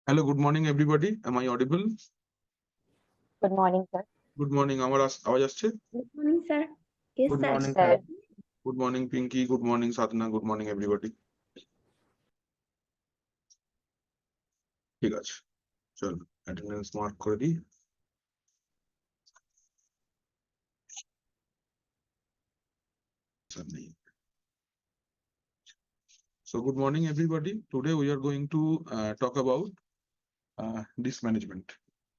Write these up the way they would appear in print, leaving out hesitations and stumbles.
Hello, good morning everybody. Am I audible? Good morning, sir. Good morning. আমার আওয়াজ আসছে? Good morning, sir. Yes, Good sir. morning, Sir. Good morning, Pinky. Good morning, Sadhana. Good morning, everybody. ঠিক আছে, চল attendance mark করে দিই। So good morning everybody. Today we are going to talk about disk management.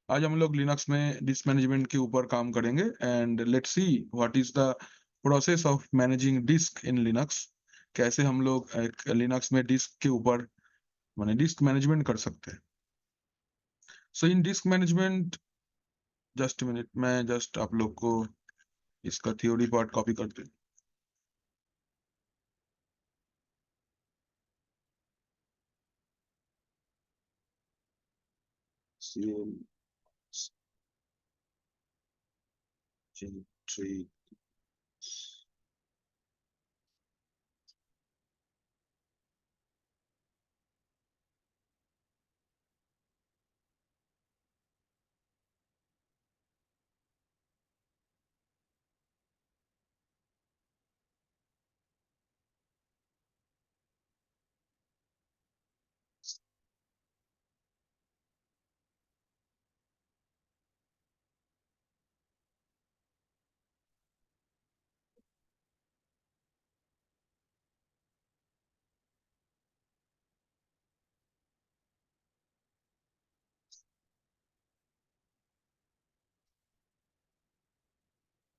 आज हम लोग Linux में disc management के ऊपर काम करेंगे and let's see what is the process of managing disk in Linux. कैसे हम लोग लिनक्स में डिस्क के ऊपर माने डिस्क मैनेजमेंट कर सकते हैं। सो इन डिस्क मैनेजमेंट जस्ट मिनट, मैं जस्ट आप लोग को इसका थ्योरी पार्ट कॉपी करते हैं।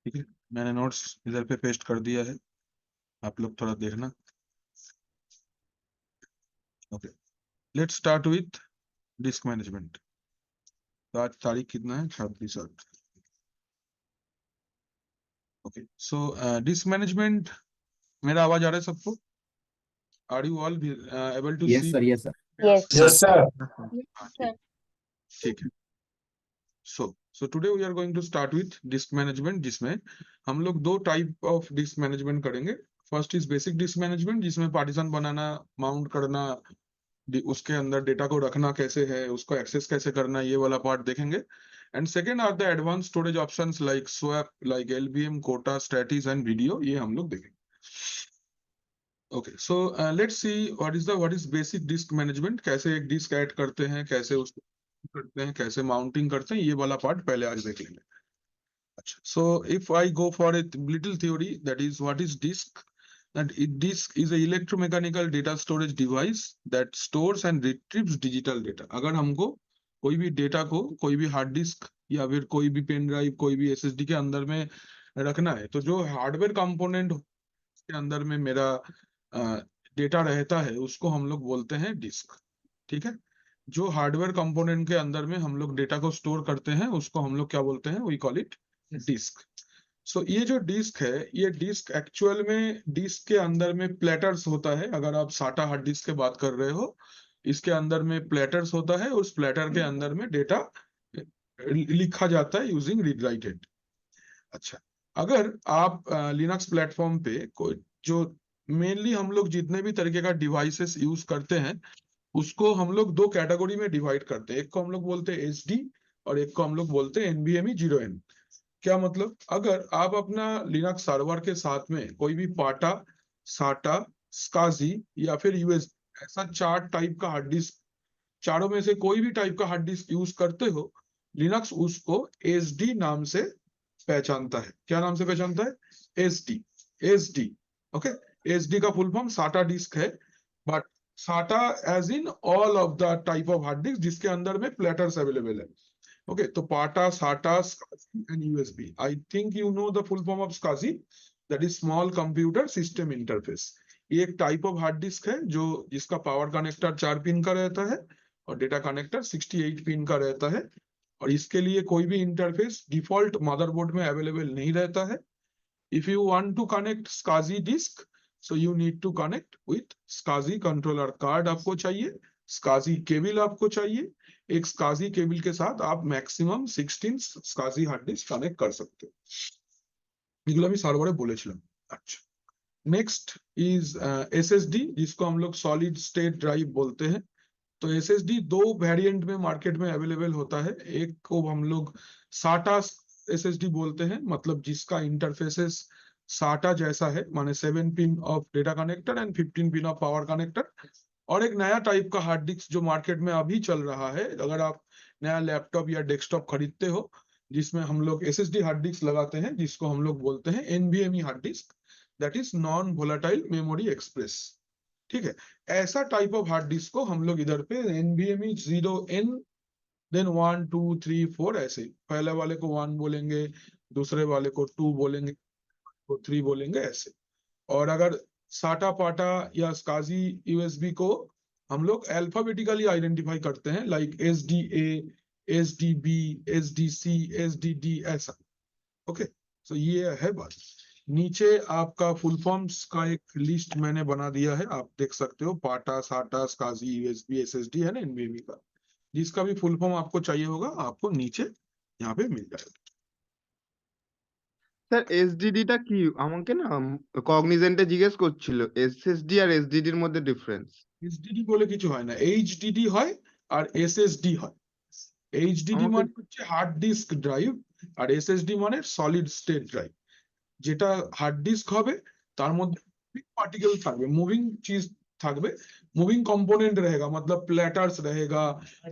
ठीक है, मैंने नोट्स इधर पे पेस्ट कर दिया है, आप लोग थोड़ा देखना। Okay, let's start with disk management. तो आज तारीख कितना है? 26/8। ओके, सो डिस्क मैनेजमेंट, मेरा आवाज आ रहा है सबको? Are you all able to see? yes sir Yes. Yes, sir. ठीक है। So today we are going to start with disk management, जिसमें हम लोग दो टाइप ऑफ डिस्क मैनेजमेंट करेंगे। First is basic disk management, जिसमें पार्टीशन बनाना, mount करना, उसके अंदर डेटा को रखना कैसे है, उसको एक्सेस कैसे करना, ये वाला पार्ट देखेंगे। And second are the advance storage options like swap, like LVM, quota, stratis and VDO, ये हम लोग देखेंगे। Okay, so let's see what is basic disk management. कैसे एक डिस्क ऐड करते हैं, कैसे उसको करते हैं, कैसे माउंटिंग करते हैं, ये वाला पार्ट पहले आज देख लेंगे। अच्छा, so if I go for a little theory, that is what is disk. And disk is a electromechanical data storage device that stores and retrieves digital data. अगर हमको कोई भी डेटा को कोई भी हार्ड डिस्क या फिर कोई भी पेन ड्राइव, कोई भी एसएसडी के अंदर में रखना है, तो जो हार्डवेयर कंपोनेंट के अंदर में मेरा डेटा रहता है, उसको हम लोग बोलते हैं डिस्क। ठीक है, जो हार्डवेयर कंपोनेंट के अंदर में हम लोग डेटा को स्टोर करते हैं, उसको हम लोग क्या बोलते हैं? We call it disk. So ये जो डिस्क है, ये डिस्क एक्चुअल में डिस्क के अंदर में प्लेटर्स होता है। अगर आप साटा हार्ड डिस्क की बात कर रहे हो, इसके अंदर में प्लेटर्स होता है, उस प्लेटर के अंदर में डेटा लिखा जाता है यूजिंग रीड राइट हेड। अच्छा, अगर आप लिनक्स प्लेटफॉर्म पे कोई जो मेनली हम लोग जितने भी तरीके का डिवाइसेस यूज करते हैं, उसको हम लोग दो कैटेगरी में डिवाइड करते हैं। एक को हम लोग बोलते हैं एचडी और एक को हम लोग बोलते हैं एनवीएमई 0N। क्या मतलब? अगर आप अपना लिनक्स सर्वर के साथ में कोई भी पाटा, साटा, स्काजी या फिर यूएस, ऐसा 4 टाइप का हार्ड डिस्क, चारों में से कोई भी टाइप का हार्ड डिस्क यूज करते हो, लिनक्स उसको एसडी नाम से पहचानता है। क्या नाम से पहचानता है? एसडी। SD, okay. एसडी का फुल फॉर्म साटा डिस्क है, but SATA as in all of the type of hard disk जिसके अंदर में प्लेटर्स अवेलेबल है। Okay, तो पाटा, साटा, SCSI and USB. I think you know the full form of SCSI, that is Small Computer System Interface. ये एक type of hard disk है जो जिसका पावर कनेक्टर 4 पिन का रहता है और डेटा कनेक्टर 68 पिन का रहता है, और इसके लिए कोई भी इंटरफेस डिफॉल्ट मदरबोर्ड में अवेलेबल नहीं रहता है। If you want to connect SCSI disk, so you need to connect with SCSI controller card आपको चाहिए, SCSI केबल आपको चाहिए। एक SCSI केबल के साथ आप maximum 16 SCSI hard disk connect कर सकते हो। এগুলো আমি সার্ভারে বলেছিলাম। अच्छा, नेक्स्ट इज एसएसडी, जिसको हम लोग सॉलिड स्टेट ड्राइव बोलते हैं। तो SSD दो वेरिएंट में मार्केट में अवेलेबल होता है। एक को हम लोग SATA SSD बोलते हैं, मतलब जिसका इंटरफेसेस SATA जैसा है, माने 7 pin of data connector and 15 pin of power connector. और एक नया टाइप का हार्ड डिस्क जो मार्केट में अभी चल रहा है, अगर आप नया लैपटॉप या डेस्कटॉप खरीदते हो, जिसमें हम लोग SSD हार्ड डिस्क लगाते हैं, जिसको हम लोग बोलते हैं NVMe hard disc, that is non volatile memory express. ठीक है, ऐसा टाइप ऑफ हार्ड डिस्क को हम लोग इधर पे NVMe 0N देन 1 2 3 4 ऐसे, पहले वाले को 1 बोलेंगे, दूसरे वाले को 2 बोलेंगे, को 3 बोलेंगे, ऐसे। और अगर साटा पाटा या स्काजी USB को हम लोग अल्फाबेटिकली आइडेंटिफाई करते हैं, like SDA, SDB, SDC, SDD, ऐसा। ओके, तो ये है बात। नीचे आपका फुल फॉर्म्स का एक लिस्ट मैंने बना दिया है, आप देख सकते हो। पाटा, साटा, स्काजी, USB, SSD है ना NVMe का। जिसका भी फुल फॉर्म आपको चाहिए होगा, आपको नीचे यहाँ पे मिल जाएगा। স্যার এসডিডিটা কি আমাকে না কগনিজেন্টে জিজ্ঞেস করছিল এসএসডি আর এসডিডির মধ্যে ডিফারেন্স। SDD বলে কিছু হয় না, HDD হয় আর SSD হয়। HDD আমাকে মানে হচ্ছে হার্ড ডিস্ক ড্রাইভ, আর SSD মানে সলিড স্টেট ড্রাইভ। যেটা হার্ড ডিস্ক হবে তার মধ্যে पार्टिकल থাকবে, মুভিং चीज থাকবে, मूविंग कंपोनेंट रहेगा, मतलब प्लेटर्स रहेगा,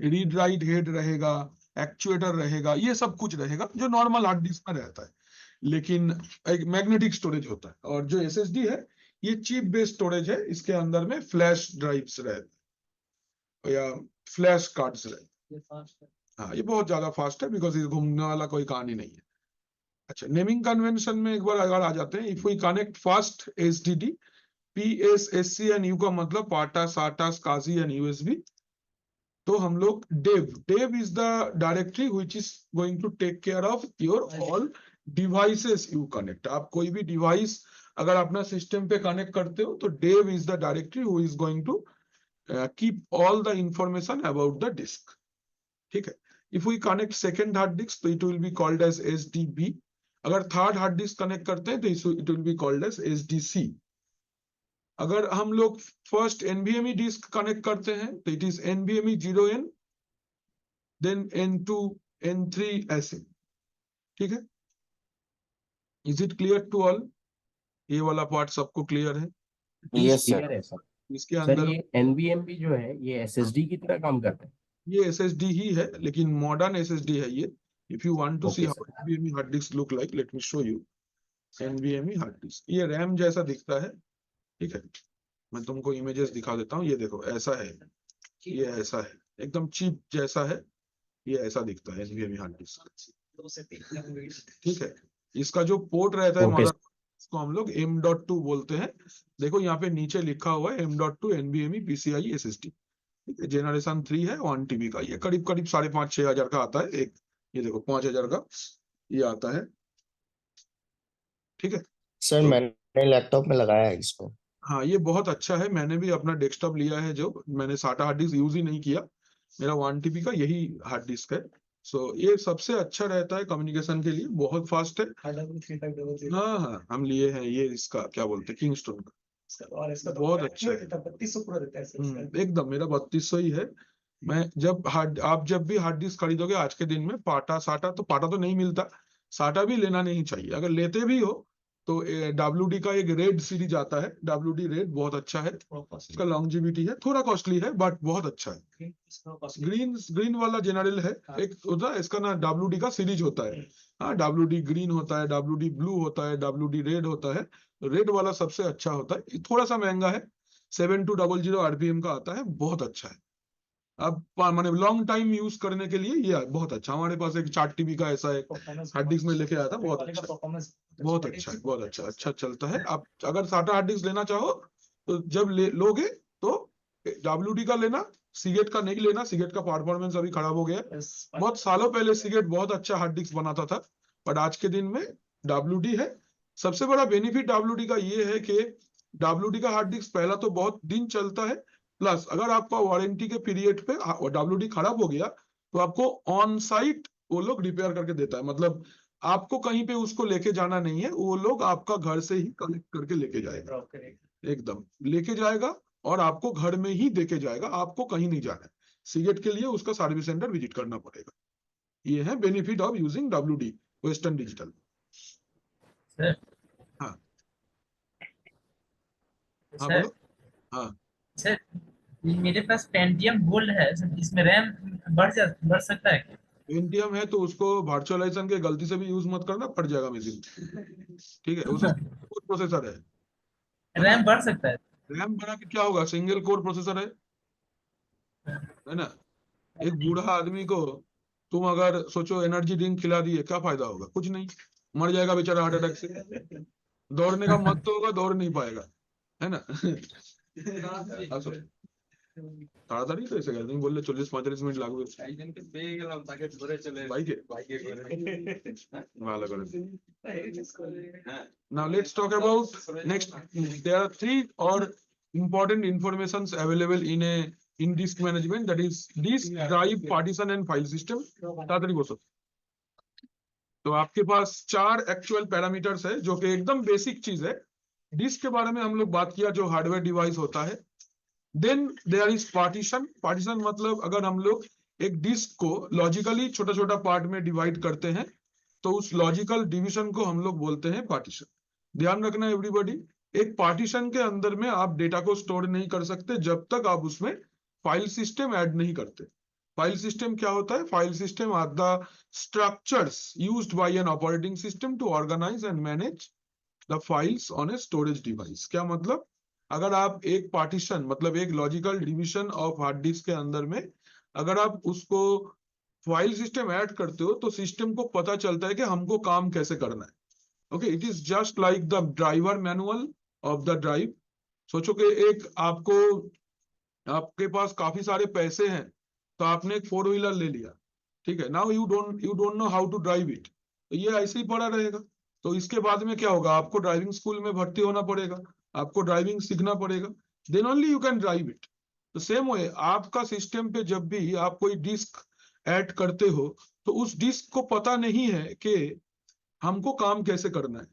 रीड राइट हेड रहेगा, एक्चुएटर रहेगा, ये सब कुछ रहेगा जो नॉर्मल हार्ड डिस्क में रहता है। लेकिन एक मैग्नेटिक स्टोरेज होता है। और जो SSD है ये चिप बेस्ड स्टोरेज है, इसके अंदर में फ्लैश ड्राइव्स रहते हैं या फ्लैश कार्ड्स रहते हैं। हाँ, ये बहुत ज्यादा फास्ट है, बिकॉज ये घूमने वाला कोई कहानी नहीं है। अच्छा, नेमिंग कन्वेंशन में एक बार अगर आ जाते हैं, if we connect first SDD, PSSC and U का मतलब पाटा, साटा, स्काजी एंड USB, तो हम लोग dev is the directory which is going to take care of your all devices you connect. आप कोई भी डिवाइस अगर अपना सिस्टम पे कनेक्ट करते हो, तो dev is the directory who is going to keep all the information about the disk. ठीक है, if we connect second hard disk, तो it will be called as SDB। अगर थर्ड हार्ड डिस्क कनेक्ट करते हैं, तो it will be called as SDC। अगर हम लोग फर्स्ट NVMe डिस्क कनेक्ट करते हैं, तो it is NVMe 0N then N2 N3 ऐसे। ठीक है, is it clear to all? ये वाला पार्ट सबको क्लियर है? Yes sir. है सर। इसके सर अंदर ये NVMe जो है ये SSD की तरह काम करता है? ये SSD ही है, लेकिन मॉडर्न SSD है ये। If you want to see Okay, how NVMe hard disk look like, let me show you. NVMe hard disk ये रैम जैसा दिखता है। ठीक है, मैं तुमको इमेजेस दिखा देता हूँ। ये देखो, ऐसा है, ये ऐसा है, एकदम चिप जैसा है, ये ऐसा दिखता है NVMe हार्ड डिस्क। ठीक है, इसका जो पोर्ट रहता है Okay. मदर, इसको हम लोग M.2 बोलते हैं। देखो यहाँ पे नीचे लिखा हुआ है M.2 NVMe PCIe SSD। ठीक है, जेनरेशन 3 है, 1 TB का। ये करीब करीब 5,500-6 हजार का आता है एक। ये देखो 5,000 का ये आता है। ठीक है सर, तो मैंने लैपटॉप में लगाया है इसको। हाँ, ये बहुत अच्छा है। मैंने भी अपना डेस्कटॉप लिया है, जो मैंने SATA हार्ड डिस्क यूज ही नहीं किया, मेरा 1 TB का यही हार्ड डिस्क है। सो ये सबसे अच्छा रहता है कम्युनिकेशन के लिए, बहुत फास्ट है। हाँ हाँ, हम लिए हैं ये, इसका क्या बोलते हैं, किंगस्टोन का। और इसका बहुत अच्छा है, 3200 पूरा देता है सर। एकदम मेरा 3200 ही है। मैं आप जब भी हार्ड डिस्क खरीदोगे आज के दिन में, पाटा साटा, तो पाटा तो नहीं मिलता, साटा भी लेना नहीं चाहिए। अगर लेते भी हो तो WD का एक रेड सीरीज आता है, WD रेड, बहुत अच्छा है। इसका लॉन्जिविटी है, थोड़ा कॉस्टली है बट बहुत अच्छा है। ग्रीन वाला जनरल है एक होता है, इसका ना WD का सीरीज होता है। हाँ, WD ग्रीन होता है, WD ब्लू होता है, WD रेड होता है। रेड वाला सबसे अच्छा होता है, ये थोड़ा सा महंगा है, 7200 RPM का आता है, बहुत अच्छा है। अब मैंने लॉन्ग टाइम यूज करने के लिए ये बहुत अच्छा। हमारे पास एक 4 TB का ऐसा एक हार्ड डिस्क में लेके आया था, बहुत अच्छा, बहुत अच्छा है, बहुत अच्छा, अच्छा चलता है। आप अगर SATA हार्ड डिस्क लेना चाहो, तो जब लोगे तो WD का लेना, सीगेट का नहीं लेना। सीगेट का परफॉर्मेंस अभी खराब हो गया। बहुत सालों पहले सीगेट बहुत अच्छा हार्ड डिस्क बनाता था, बट आज के दिन में WD है। सबसे बड़ा बेनिफिट WD का ये है कि WD का हार्ड डिस्क पहला तो बहुत दिन चलता है, प्लस अगर आपका वारंटी के पीरियड पे WD खराब हो गया, तो आपको ऑन साइट वो लोग रिपेयर करके देता है। मतलब आपको कहीं पे उसको लेके जाना नहीं है, वो लोग आपका घर से ही कनेक्ट करके लेके जाएगा, एकदम लेके जाएगा और आपको घर में ही देके जाएगा, आपको कहीं नहीं जाना है। सीगेट के लिए उसका सर्विस सेंटर विजिट करना पड़ेगा। ये है benefit of using WD western digital. Sir हाँ हाँ सर बोलो। हाँ सर मेरे पास पेंटियम गोल्ड है सर, इसमें रैम बढ़ सकता है क्या? पेंटियम है तो उसको वर्चुअलाइजेशन के गलती से भी यूज मत करना, फट जाएगा मशीन। ठीक है, उसमें प्रोसेसर है ना। रैम बढ़ सकता है? रैम बना के क्या होगा, सिंगल कोर प्रोसेसर है ना। एक बूढ़ा आदमी को तुम अगर सोचो एनर्जी ड्रिंक खिला दिए, क्या फायदा होगा, कुछ नहीं, मर जाएगा बेचारा हार्ट अटैक से। दौड़ने का मत तो होगा, दौड़ नहीं पाएगा, है ना। আসো, তাড়াতাড়ি তো এসে গেল, তুমি বললে 40-45 মিনিট লাগবে। একজনকে পেয়ে গেলাম, তাকে ধরে চলে বাইকে বাইকে করে ভালো করে। Now let's talk about next. There are three or important informations available in disk management, that is disk, drive, partition and file system. ताड़ाताड़ी बोलो। तो आपके पास 4 एक्चुअल पैरामीटर्स है जो कि एकदम बेसिक चीज है। डिस्क के बारे में हम लोग बात किया, जो हार्डवेयर डिवाइस होता है। Then there is partition. Partition मतलब अगर हम लोग एक डिस्क को लॉजिकली छोटा छोटा पार्ट में डिवाइड करते हैं तो उस लॉजिकल डिवीजन को हम लोग बोलते हैं पार्टीशन। ध्यान रखना एवरीबॉडी, एक पार्टीशन के अंदर में आप डेटा को स्टोर नहीं कर सकते जब तक आप उसमें फाइल सिस्टम ऐड नहीं करते। फाइल सिस्टम क्या होता है? File system are the structures used by an operating system to organise and manage the files on a storage device. क्या मतलब, अगर आप एक पार्टीशन मतलब एक logical division of hard disk के अंदर में अगर आप उसको फाइल सिस्टम ऐड करते हो तो सिस्टम को पता चलता है कि हमको काम कैसे करना है। Okay, it is just like the driver manual of the drive. सोचो कि एक आपके पास काफी सारे पैसे हैं तो आपने एक 4 व्हीलर ले लिया, ठीक है। Now you don't know how to drive it, तो ये ऐसे ही पड़ा रहेगा। तो इसके बाद में क्या होगा, आपको ड्राइविंग स्कूल में भर्ती होना पड़ेगा, आपको ड्राइविंग सीखना पड़ेगा, then only you can drive it. तो सेम वे आपका सिस्टम पे जब भी आप कोई डिस्क ऐड करते हो तो उस डिस्क को पता नहीं है कि हमको काम कैसे करना है,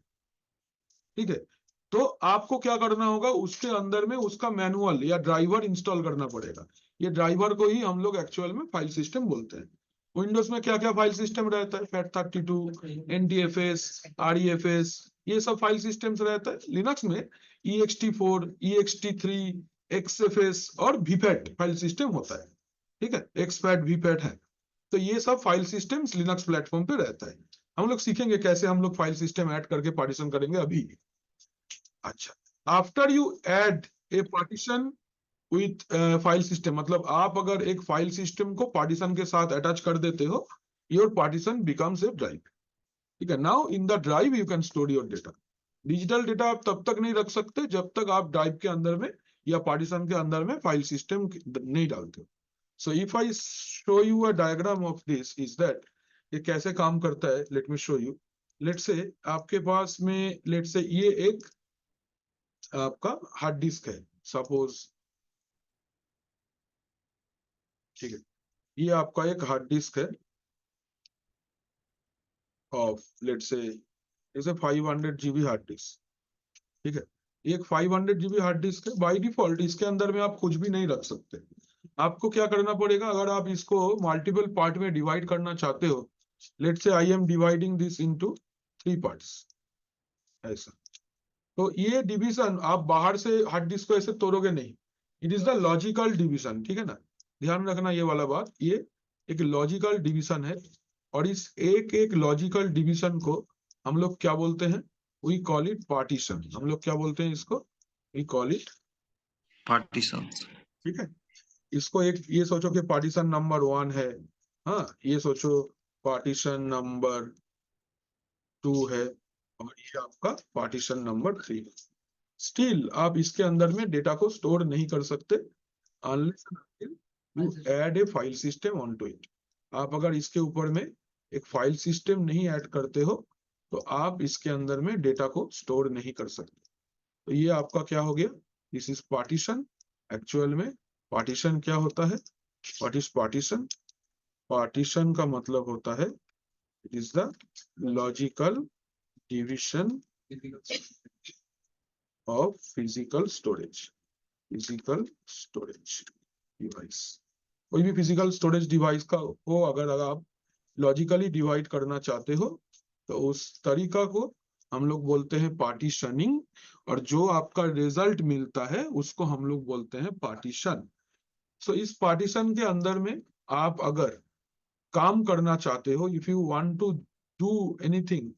ठीक है। तो आपको क्या करना होगा, उसके अंदर में उसका मैनुअल या ड्राइवर इंस्टॉल करना पड़ेगा। ये ड्राइवर को ही हम लोग एक्चुअल में फाइल सिस्टम बोलते हैं। विंडोज में क्या क्या फाइल सिस्टम रहता है, FAT32, NTFS, REFS, ये सब फाइल सिस्टम्स रहता है। लिनक्स में ext4, ext3, XFS और VFAT फाइल सिस्टम होता है, ठीक है। exFAT, VFAT है। तो ये सब फाइल सिस्टम्स लिनक्स प्लेटफॉर्म पे रहता है। हम लोग सीखेंगे कैसे हम लोग फाइल सिस्टम ऐड करके पार्टीशन करेंगे अभी। अच्छा, after you add a partition with file system, मतलब आप अगर एक फाइल सिस्टम को पार्टीशन के साथ अटैच कर देते हो, your partition becomes a drive, ठीक है। Now in the drive you can store your data. Digital data आप तब तक नहीं रख सकते जब तक आप ड्राइव के अंदर में या पार्टीशन के अंदर में फाइल सिस्टम नहीं डालते हो। So if I show you a diagram of this, is that ये कैसे काम करता है, let me show you. Let say आपके पास में लेट से ये एक आपका हार्ड डिस्क है सपोज, ठीक है। ये आपका एक हार्ड डिस्क है ऑफ लेट से इसे 500 GB हार्ड डिस्क, ठीक है। एक 500 GB हार्ड डिस्क है। बाय डिफॉल्ट इसके अंदर में आप कुछ भी नहीं रख सकते। आपको क्या करना पड़ेगा, अगर आप इसको मल्टीपल पार्ट में डिवाइड करना चाहते हो, लेट से I am dividing this into 3 parts, ऐसा। तो ये डिवीजन आप बाहर से हार्ड डिस्क को ऐसे तोड़ोगे नहीं, it is the logical division, ठीक है ना। ध्यान रखना ये वाला बात, ये एक लॉजिकल डिवीजन है और इस एक एक लॉजिकल डिवीजन को हम लोग क्या बोलते हैं, वी कॉल इट पार्टीशन। हम लोग क्या बोलते हैं इसको, वी कॉल इट पार्टीशन, ठीक है। इसको एक ये सोचो कि पार्टीशन नंबर 1 है, हाँ, ये सोचो पार्टीशन नंबर 2 है और ये आपका पार्टीशन नंबर 3 है। स्टिल आप इसके अंदर में डेटा को स्टोर नहीं कर सकते unless you add a file system onto it. आप अगर इसके ऊपर में एक फाइल सिस्टम नहीं ऐड करते हो तो आप इसके अंदर में डेटा को स्टोर नहीं कर सकते। तो ये आपका क्या हो गया, दिस इज पार्टीशन। एक्चुअल में पार्टीशन क्या होता है, व्हाट इज पार्टीशन? पार्टीशन का मतलब होता है it is the logical division of physical storage device। कोई भी फिजिकल स्टोरेज डिवाइस का हो, अगर आप लॉजिकली डिवाइड करना चाहते हो तो उस तरीका को हम लोग बोलते हैं पार्टीशनिंग, और जो आपका रिजल्ट मिलता है उसको हम लोग बोलते हैं पार्टीशन। सो इस पार्टीशन के अंदर में आप अगर काम करना चाहते हो, if you want to do anything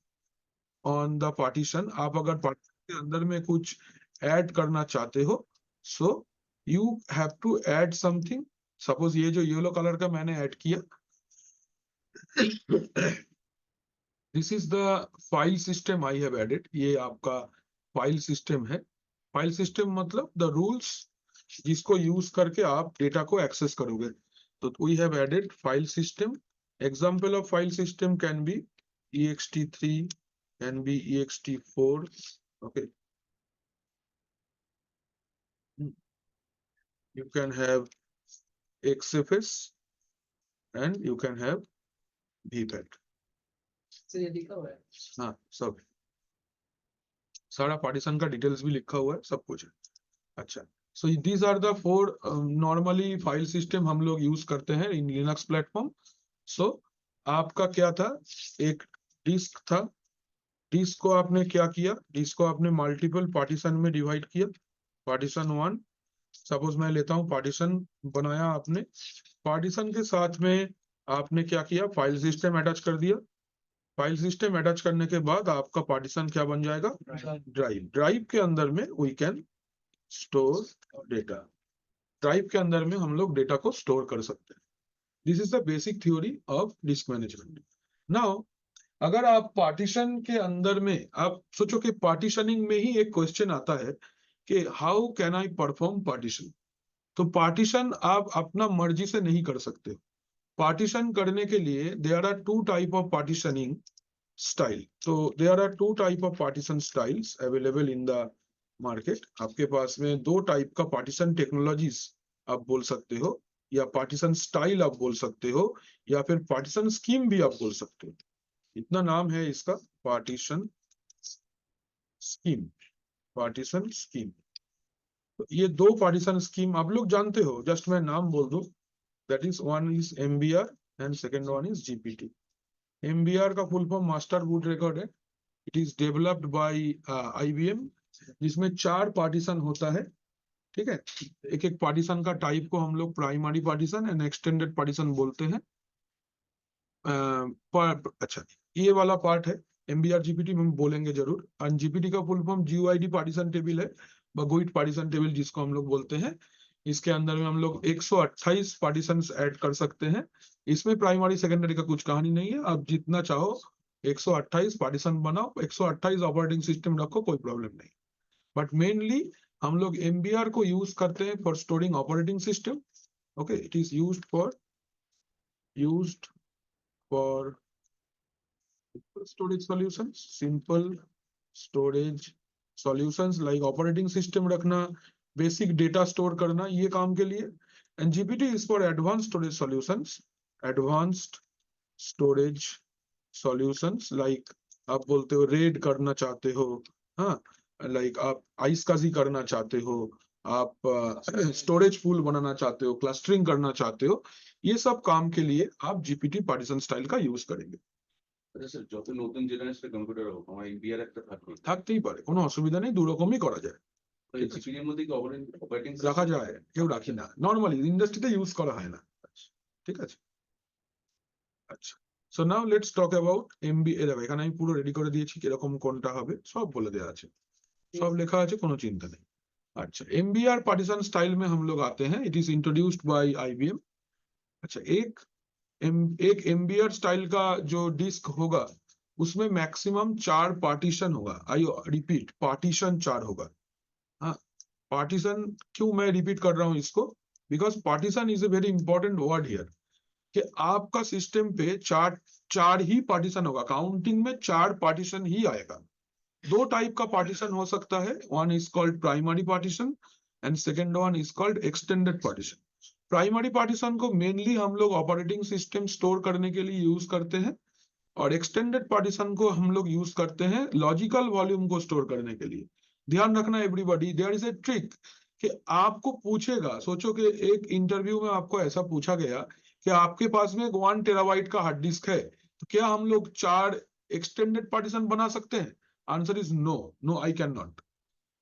on the partition, आप अगर पार्टीशन के अंदर में कुछ ऐड करना चाहते हो, so you have to add something. Suppose ये जो येलो कलर का मैंने ऐड किया, this is the file system I have added. ये आपका फाइल सिस्टम है। फाइल सिस्टम मतलब द रूल्स जिसको यूज करके आप डेटा को एक्सेस करोगे। तो we have added file system. Example of file system can be ext3, can be ext4, okay. You can have XFS and you can have VPAT. हाँ, सब सारा पार्टीशन का डिटेल्स भी लिखा हुआ है, सब कुछ है। अच्छा, so these are the 4 normally file system हम लोग यूज करते हैं इन लिनक्स प्लेटफॉर्म। सो आपका क्या था, एक डिस्क था। डिस्क को आपने क्या किया, डिस्क को आपने मल्टीपल पार्टीशन में डिवाइड किया। पार्टीशन 1, सपोज मैं लेता हूं, पार्टीशन बनाया आपने। पार्टीशन के साथ में आपने क्या किया, फाइल सिस्टम अटैच कर दिया। फाइल सिस्टम अटैच करने के बाद आपका पार्टीशन क्या बन जाएगा, ड्राइव। ड्राइव के अंदर में we can store data. Drive के अंदर में हम लोग डेटा को स्टोर कर सकते हैं। This is the basic theory of disk management. Now अगर आप पार्टीशन के अंदर में, आप सोचो कि पार्टीशनिंग में ही एक क्वेश्चन आता है कि how can I perform partition. तो पार्टीशन आप अपना मर्जी से नहीं कर सकते। पार्टीशन करने के लिए there are 2 type of partitioning style. तो there are 2 type of partition styles available in the market. आपके पास में 2 टाइप का पार्टीशन टेक्नोलॉजीज आप बोल सकते हो, या पार्टीशन स्टाइल आप बोल सकते हो, या फिर पार्टीशन स्कीम भी आप बोल सकते हो। इतना नाम है इसका, पार्टीशन स्कीम। पार्टीशन स्कीम, तो ये 2 पार्टीशन स्कीम आप लोग जानते हो, जस्ट मैं नाम बोल दूं। That is, one is MBR and second one is GPT। MBR का full form master boot record है। It is developed by IBM, जिसमें 4 पार्टीशन होता है। ठीक है, एक एक पार्टीशन का टाइप को हम लोग primary partition and extended partition बोलते हैं। अच्छा, ये वाला पार्ट है MBR GPT में हम बोलेंगे जरूर। और GPT का full form GUID partition table है, बगुइट पार्टीशन टेबल जिसको हम लोग बोलते हैं। इसके अंदर में हम लोग 128 पार्टीशन ऐड कर सकते हैं। इसमें प्राइमरी सेकेंडरी का कुछ कहानी नहीं है, आप जितना चाहो 128 पार्टीशन बनाओ, 128 ऑपरेटिंग सिस्टम रखो, कोई प्रॉब्लम नहीं। बट मेनली हम लोग MBR को यूज करते हैं for storing operating system. Okay, it is used for storage solutions, simple storage solutions like operating system रखना, basic data store करना, ये काम के लिए। and GPT is for advanced storage solutions like आप बोलते हो रेड करना चाहते हो, हाँ, लाइक आप आइसकाजी करना चाहते हो, आप स्टोरेज पूल बनाना चाहते हो, क्लस्टरिंग करना चाहते हो, ये सब काम के लिए आप GPT पार्टीशन स्टाइल का यूज करेंगे। স্যার যত নতুন জেনারেশনের কম্পিউটার হোক আমার MBR একটা থাকবে, থাকতেই পারে, কোনো অসুবিধা নেই, 2 রকমই করা যায়, জিপির এর মধ্যে কি অপারেটিং রাখা যায়, কেউ রাখি না, নরমালি ইন্ডাস্ট্রিতে ইউজ করা হয় না। ঠিক আছে, আচ্ছা। So now let's talk about MBR। দেখো এখানে আমি পুরো রেডি করে দিয়েছি, কিরকম কোনটা হবে সব বলে দেওয়া আছে, সব লেখা আছে, কোনো চিন্তা নেই। अच्छा, MBR पार्टीशन स्टाइल में हम लोग आते हैं। It is introduced by IBM। अच्छा, एक MBR स्टाइल का जो डिस्क होगा उसमें मैक्सिमम 4 पार्टीशन होगा। आई रिपीट, पार्टीशन 4 होगा। हाँ, पार्टीशन क्यों मैं रिपीट कर रहा हूं इसको, because partition is a very important word here, कि आपका सिस्टम पे 4 ही पार्टीशन होगा, काउंटिंग में 4 पार्टीशन ही आएगा। 2 टाइप का पार्टीशन हो सकता है, one is called primary partition and second one is called extended partition. Primary partition को मेनली हम लोग ऑपरेटिंग सिस्टम स्टोर करने के लिए यूज करते हैं, और एक्सटेंडेड पार्टीशन को हम लोग यूज करते हैं लॉजिकल वॉल्यूम को स्टोर करने के लिए। ध्यान रखना everybody, there is a trick कि आपको पूछेगा, सोचो कि एक इंटरव्यू में आपको ऐसा पूछा गया कि आपके पास में 1 टेराबाइट का हार्ड डिस्क है, तो क्या हम लोग 4 एक्सटेंडेड पार्टीशन बना सकते हैं? Answer is no, no I can not.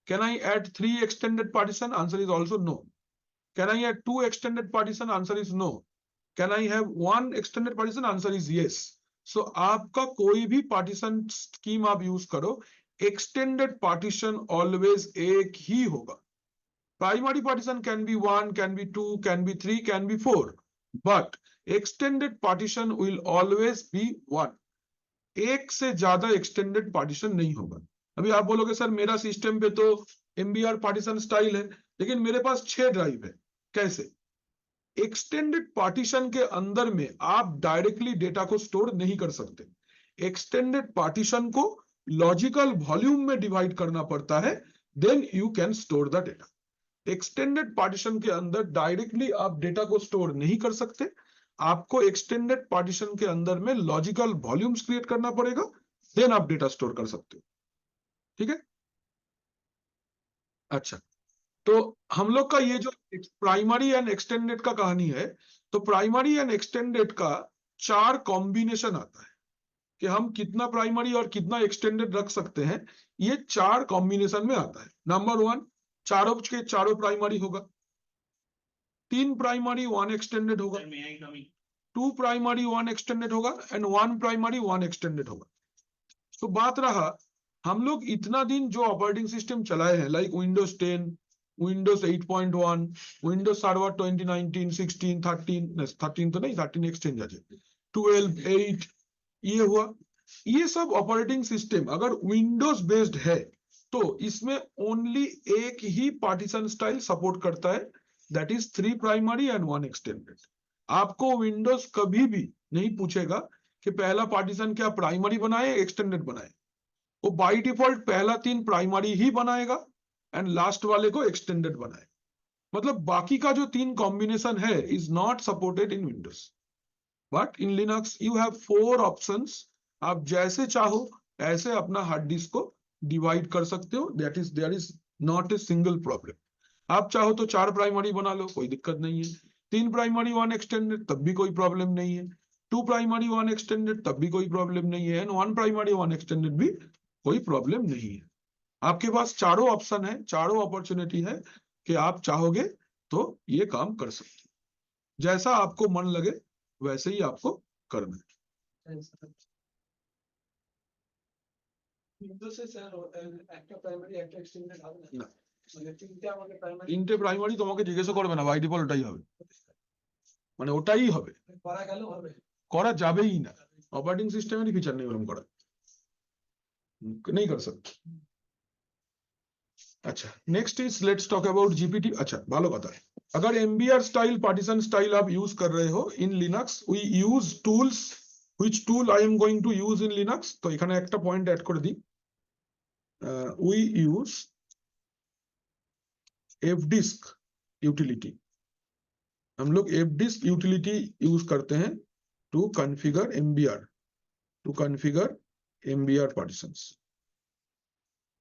Can I add 3 extended partition? Answer is also no. Can I add 2 extended partition? Answer is no. Can I have 1 extended partition? Answer is yes. So आपका कोई भी partition scheme आप use करो, extended partition always एक ही होगा। Primary partition can be 1, can be 2, can be 3, can be 4, but extended partition will always be 1. एक से ज्यादा एक्सटेंडेड पार्टीशन नहीं होगा। अभी आप बोलोगे सर मेरा सिस्टम पे तो एमबीआर पार्टीशन स्टाइल है, लेकिन मेरे पास 6 ड्राइव है, कैसे? एक्सटेंडेड पार्टीशन के अंदर में आप डायरेक्टली डेटा को स्टोर नहीं कर सकते। एक्सटेंडेड पार्टीशन को लॉजिकल वॉल्यूम में डिवाइड करना पड़ता है, then you can store the data. Extended partition के अंदर डायरेक्टली आप डेटा को स्टोर नहीं कर सकते, आपको एक्सटेंडेड पार्टीशन के अंदर में लॉजिकल वॉल्यूम्स क्रिएट करना पड़ेगा, देन आप डेटा स्टोर कर सकते हो। ठीक है, अच्छा, तो हम लोग का ये जो प्राइमरी एंड एक्सटेंडेड का कहानी है, तो प्राइमरी एंड एक्सटेंडेड का 4 कॉम्बिनेशन आता है कि हम कितना प्राइमरी और कितना एक्सटेंडेड रख सकते हैं। ये 4 कॉम्बिनेशन में आता है। नंबर 1, चारों के चारों प्राइमरी होगा, 3 प्राइमरी 1 एक्सटेंडेड होगा, 2 प्राइमरी 1 एक्सटेंडेड होगा एंड 1 प्राइमरी 1 एक्सटेंडेड होगा। तो बात रहा, हम लोग इतना दिन जो ऑपरेटिंग सिस्टम चलाए हैं, like Windows 10, Windows 8.1, Windows server 2019, 16, 13 तो नहीं, 13 एक्सचेंज है, 12, 8, ये हुआ। ये सब ऑपरेटिंग सिस्टम अगर विंडोज बेस्ड है तो इसमें ओनली एक ही पार्टीशन स्टाइल सपोर्ट करता है, that is 3 primary and 1 extended. आपको विंडोज कभी भी नहीं पूछेगा कि पहला पार्टीशन क्या प्राइमरी बनाए एक्सटेंडेड बनाए, वो बाय डिफॉल्ट पहला 3 प्राइमरी ही बनाएगा एंड लास्ट वाले को एक्सटेंडेड बनाए। मतलब बाकी का जो 3 कॉम्बिनेशन है is not supported in Windows, but in Linux you have 4 options. आप जैसे चाहो ऐसे अपना हार्ड डिस्क को डिवाइड कर सकते हो, that is there is not a single problem. आप चाहो तो 4 प्राइमरी बना लो, कोई दिक्कत नहीं है। 3 प्राइमरी 1 एक्सटेंडेड, तब भी कोई प्रॉब्लम नहीं है। 2 प्राइमरी 1 एक्सटेंडेड, तब भी कोई प्रॉब्लम नहीं है। एंड 1 प्राइमरी 1 एक्सटेंडेड भी कोई प्रॉब्लम नहीं है। आपके पास चारों ऑप्शन है, चारों अपॉर्चुनिटी है कि आप चाहोगे तो ये काम कर सकते हो। जैसा आपको मन लगे वैसे ही आपको करना है। তিনটে প্রাইমারি তোমাকে জিজ্ঞাসা করবে না, বাই ডিফল্ট ওটাই হবে, মানে ওটাই হবে, করা যাবেই না। অপারেটিং সিস্টেমেরই ফিচার নেই ওরকম করা, नहीं कर सकते। अच्छा, next is let's talk about GPT. अच्छा, ভালো কথা है, अगर एमबीआर स्टाइल पार्टीशन स्टाइल आप यूज कर रहे हो in Linux, we use tools, which tool I am going to use in Linux। तो এখানে একটা পয়েন্ট অ্যাড করে দিই, we use fdisk utility। हम लोग fdisk utility यूज करते हैं to configure MBR, to configure MBR partitions.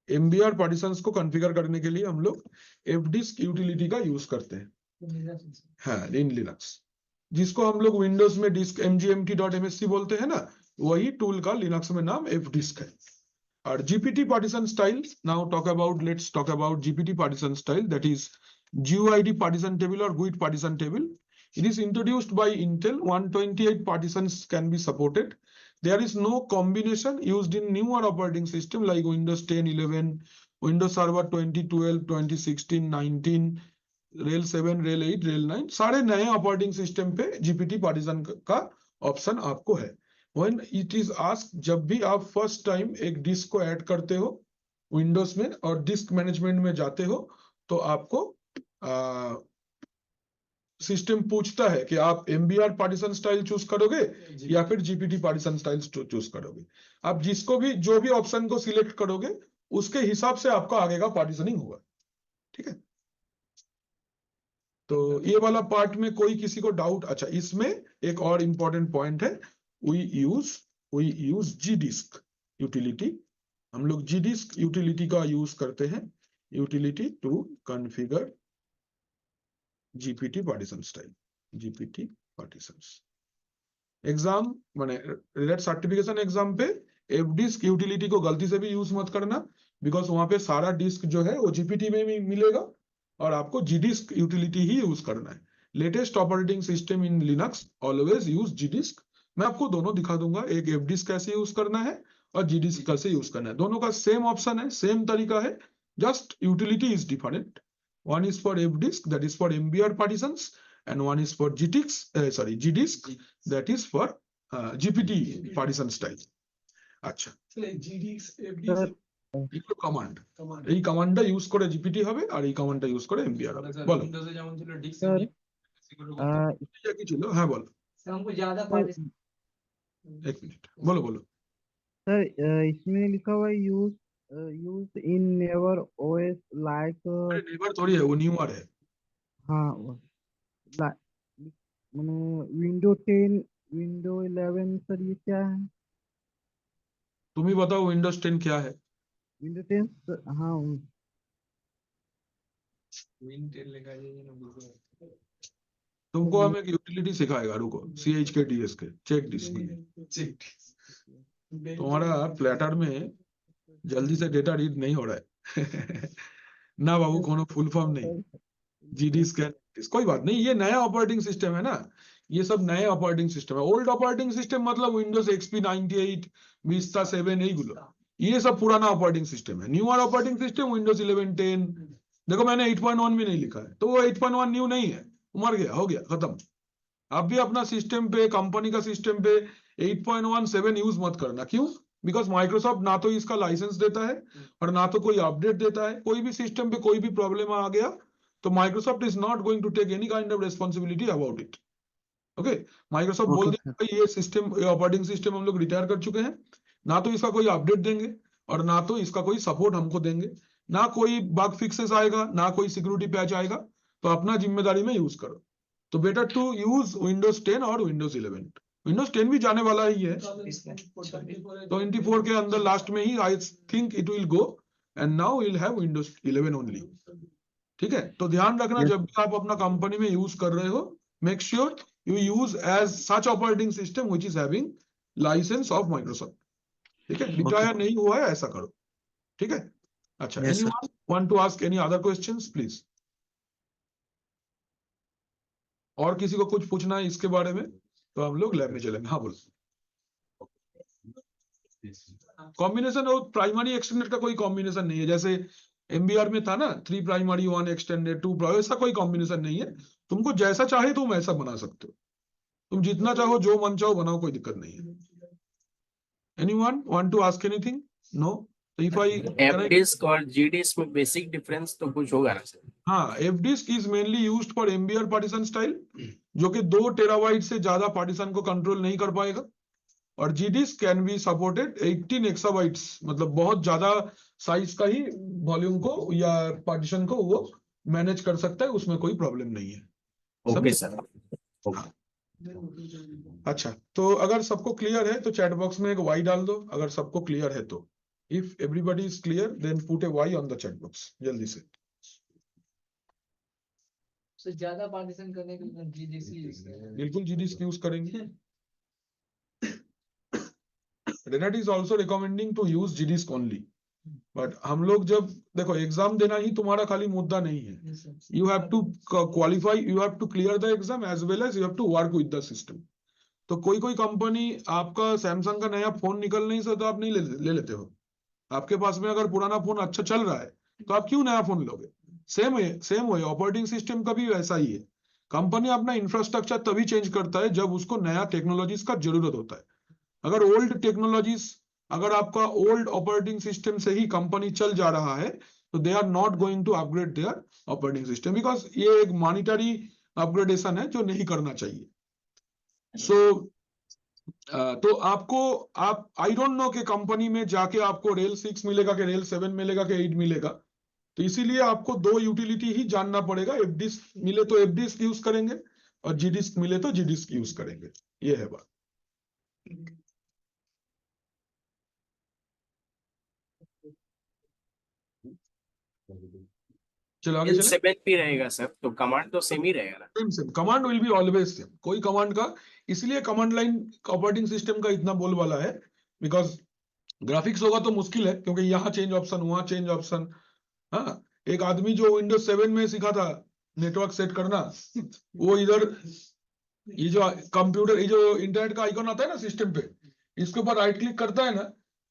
MBR partitions को कॉन्फ़िगर करने के लिए हम लोग fdisk utility का यूज करते हैं, हाँ, इन लिनक्स, जिसको हम लोग विंडोज में डिस्क mgmt.msc बोलते हैं ना, वही टूल का लिनक्स में नाम fdisk है। और GPT partition style, now talk about, let's talk about GPT partition style, that is GUID partition table or GUID partition table। It is introduced by Intel, 128 partitions can be supported। There is no combination used in newer operating system like Windows 10, 11, Windows Server 2012, 2016, 19, rail 7, rail 8, rail 9, सारे नए operating system पे GPT partition का option आपको है। When it is asked, जब भी आप first time एक डिस्क को ऐड करते हो विंडोज में और डिस्क मैनेजमेंट में जाते हो, तो आपको सिस्टम पूछता है कि आप एमबीआर पार्टीशन स्टाइल चूज करोगे या फिर जीपीटी पार्टीशन स्टाइल चूज करोगे। आप जिसको भी, जो भी ऑप्शन को सिलेक्ट करोगे उसके हिसाब से आपका आगे का पार्टीशनिंग होगा। ठीक है, तो ये वाला पार्ट में कोई किसी को डाउट? अच्छा, इसमें एक और इंपॉर्टेंट पॉइंट है, वी यूज gdisk यूटिलिटी। हम लोग gdisk यूटिलिटी का यूज करते हैं, utility to configure GPT partition style, GPT partitions. Exam माने रिलेट सर्टिफिकेशन एग्जाम पे एफ डिस्क यूटिलिटी को गलती से भी यूज मत करना, बिकॉज वहां पे सारा डिस्क जो है वो जीपीटी में भी मिलेगा और आपको जी डिस्क यूटिलिटी ही यूज करना है। Latest operating system in Linux always use G disk. मैं आपको दोनों दिखा दूंगा, एक एफ डिस्क कैसे यूज करना है और जी डिस्क कैसे यूज करना है। दोनों का सेम ऑप्शन है, सेम तरीका है, just utility is different. One is for F disk, that is for MBR partitions, and one is for G disk, that is for GPT partition style। আচ্ছা, এগুলো কমান্ড, এই কমান্ডটা ইউজ করে GPT হবে আর এই কমান্ডটা use করে MBR হবে। বলো কি ছিল? হ্যাঁ বলো, এক মিনিট, বলো বলো। सर इसमें लिखा हुआ है use in never OS like never थोड़ी है, वो न्यूअर है। हाँ मैंने विंडो 10 विंडो 11 सर ये क्या है? तुम ही बताओ विंडोज 10 क्या है? विंडो 10 हाँ तुमको हम एक यूटिलिटी सिखाएगा, रुको, CHKDS के चेक डिस्क। तुम्हारा प्लेटर में जल्दी से डेटा रीड नहीं हो रहा है ना बाबू, कोनो फुल फॉर्म नहीं, जीडी स्कैन, कोई बात नहीं, ये नया ऑपरेटिंग सिस्टम है ना, ये सब नए ऑपरेटिंग सिस्टम है। ओल्ड ऑपरेटिंग सिस्टम मतलब विंडोज XP 98, विस्टा 7, यही गुलो, ये सब पुराना ऑपरेटिंग सिस्टम है। Newer operating system Windows 11, 10। देखो मैंने 8.1 भी नहीं लिखा है, तो वो 8.1 न्यू नहीं है, मर गया, हो गया, खत्म। आप भी अपना सिस्टम पे, कंपनी का सिस्टम पे 8.17 यूज मत करना। क्यों? बिकॉज माइक्रोसॉफ्ट ना तो इसका लाइसेंस देता है और ना तो कोई अपडेट देता है। कोई भी सिस्टम पे कोई भी प्रॉब्लम आ गया तो Microsoft is not going to take any kind of responsibility about it. Okay, Microsoft बोल Okay, दिया ये सिस्टम, ये ऑपरेटिंग सिस्टम हम लोग रिटायर कर चुके हैं, ना तो इसका कोई अपडेट देंगे और ना तो इसका कोई सपोर्ट हमको देंगे, ना कोई बग फिक्सेस आएगा, ना कोई सिक्योरिटी पैच आएगा, तो अपना जिम्मेदारी में यूज करो। तो बेटर टू यूज विंडोज 10 और विंडोज 11। विंडोज 10 भी जाने वाला ही है, 24 के अंदर लास्ट में ही I think it will go, and now will have Windows 11 only. ठीक है, तो ध्यान रखना Yes. जब भी आप अपना कंपनी में यूज कर रहे हो, make sure you use as such operating system which is having licence of Microsoft. ठीक है, रिटायर नहीं हुआ है ऐसा करो। ठीक है, अच्छा, Yes, sir. Anyone want to ask any other questions please? और किसी को कुछ पूछना है इसके बारे में तो हम लोग लैब में चलेंगे। हाँ बोलो। कॉम्बिनेशन और प्राइमरी एक्सटेंडेड का कोई कॉम्बिनेशन नहीं है, जैसे एमबीआर में था ना 3 प्राइमरी 1 एक्सटेंडेड 2 प्राइमरी, ऐसा कोई कॉम्बिनेशन नहीं है। तुमको जैसा चाहे तुम ऐसा बना सकते हो, तुम जितना चाहो जो मन चाहो बनाओ, कोई दिक्कत नहीं है। Anyone want to ask anything? No? If I F disk और जी डिस्क में बेसिक डिफरेंस तो कुछ होगा ना सर? हाँ, F disk is mainly used for MBR partition style, जो कि 2 टेराबाइट से ज्यादा पार्टीशन को कंट्रोल नहीं कर पाएगा, और जी disc can be supported 18 exabytes, मतलब बहुत ज्यादा साइज का ही वॉल्यूम को या पार्टीशन को वो मैनेज कर सकता है, उसमें कोई प्रॉब्लम नहीं है। ओके समझे? सर। हाँ। अच्छा, तो अगर सबको क्लियर है तो चैट बॉक्स में एक वाई डाल दो, अगर सबको क्लियर है तो। If everybody is clear then put a Y on the chat box जल्दी से। ज्यादा पार्टीशन करने के लिए जीडीसी बिल्कुल जी डिस्क यूज करेंगे। रेनेट is also recommending to use G disk only, but हम लोग जब देखो एग्जाम देना ही तुम्हारा खाली मुद्दा नहीं है, you have to qualify, you have to clear the exam as well as you have to work with the system. तो कोई कोई कंपनी, आपका सैमसंग का नया फोन निकलने से तो आप नहीं ले लेते हो, आपके पास में अगर पुराना फोन अच्छा चल रहा है तो आप क्यों नया फोन लोगे? सेम है ऑपरेटिंग सिस्टम का भी वैसा ही है। कंपनी अपना इंफ्रास्ट्रक्चर तभी चेंज करता है जब उसको नया टेक्नोलॉजीज का जरूरत होता है। अगर ओल्ड टेक्नोलॉजीज, अगर आपका ओल्ड ऑपरेटिंग सिस्टम से ही कंपनी चल जा रहा है तो they are not going to upgrade their operating system, because ये एक मॉनिटरी अपग्रेडेशन है जो नहीं करना चाहिए। सो तो आपको, आप आई डोंट नो कि कंपनी में जाके आपको रेल 6 मिलेगा कि रेल 7 मिलेगा कि 8 मिलेगा, तो इसीलिए आपको 2 यूटिलिटी ही जानना पड़ेगा। एफ डिस्क मिले तो एफ डिस्क यूज करेंगे और जी डिस्क मिले तो जी डिस्क यूज करेंगे, ये है बात। चलो आगे चले। 7 भी रहेगा सर, तो कमांड तो सेम ही रहेगा ना। Same command will be always same, कोई कमांड का, इसलिए कमांड लाइन ऑपरेटिंग सिस्टम का इतना बोलबाला है, बिकॉज ग्राफिक्स होगा तो मुश्किल है, क्योंकि यहाँ चेंज ऑप्शन, वहां चेंज ऑप्शन। हाँ, एक आदमी जो विंडोज 7 में सीखा था नेटवर्क सेट करना, वो इधर ये जो कंप्यूटर, ये जो इंटरनेट का आइकॉन आता है ना सिस्टम पे, इसके ऊपर राइट क्लिक करता है ना,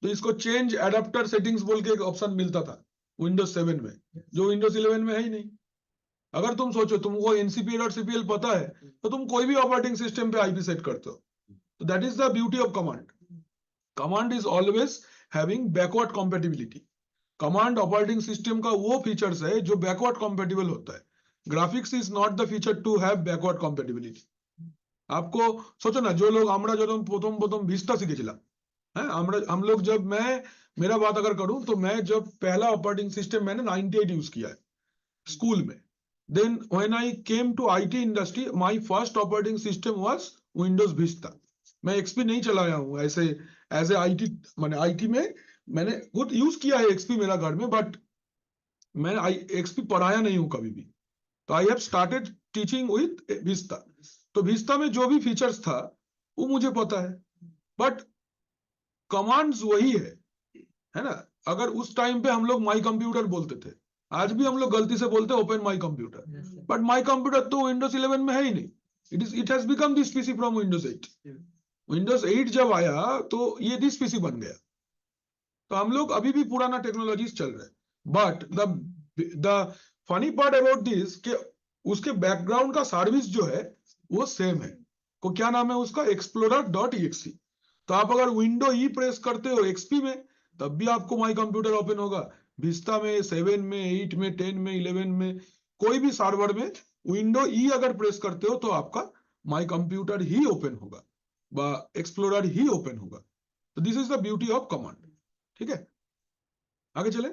तो इसको चेंज एडाप्टर सेटिंग्स बोल के एक ऑप्शन मिलता था विंडोज 7 में, जो विंडोज 11 में है ही नहीं। अगर तुम सोचो तुमको एनसीपीएल और सीपीएल पता है, तो तुम कोई भी ऑपरेटिंग सिस्टम पे आईपी सेट करते हो। तो that is the beauty of command. Command is always having backward compatibility. Command operating system का वो फीचर्स है जो बैकवर्ड कॉम्पेटिबल होता है। Graphics is not the feature to have backward compatibility. आपको सोचो ना, जो लोग আমরা যখন প্রথম ভিস্টা শিখেছিলাম, হ্যাঁ, हम लोग जब मेरा बात अगर करूं तो मैं जब पहला ऑपरेटिंग सिस्टम मैंने 98 यूज किया है स्कूल में, then when I came to IT industry my first operating system was Windows Vista। मैं XP नहीं चलाया हूं ऐसे एज ए IT, मैंने IT में मैंने खुद यूज किया है XP मेरा घर में, बट मैं XP पढ़ाया नहीं हूं कभी भी। तो I have started teaching with Vista। तो Vista में जो भी फीचर्स था वो मुझे पता है, बट कमांड्स वही है ना। अगर उस टाइम पे हम लोग माई कंप्यूटर बोलते थे, आज भी हम लोग गलती से बोलते हैं open my computer, but my computer तो विंडोज 11 में है ही नहीं। It has become this PC from Windows 8। Windows 8 जब आया तो ये दिस पीसी बन गया। तो हम लोग अभी भी पुराना टेक्नोलॉजीज चल रहे हैं, but the funny part about this के उसके बैकग्राउंड का सर्विस जो है वो सेम है। को क्या नाम है उसका, explorer.exe। तो आप अगर विंडो ई प्रेस करते हो XP में, तब भी आपको माई कंप्यूटर ओपन होगा। विस्ता में, 7 में, 8 में, 10 में, 11 में, कोई भी सर्वर में विंडो ई अगर प्रेस करते हो तो आपका माई कंप्यूटर ही ओपन होगा, एक्सप्लोरर ही ओपन होगा। तो this is the beauty of command. ठीक है, आगे चले।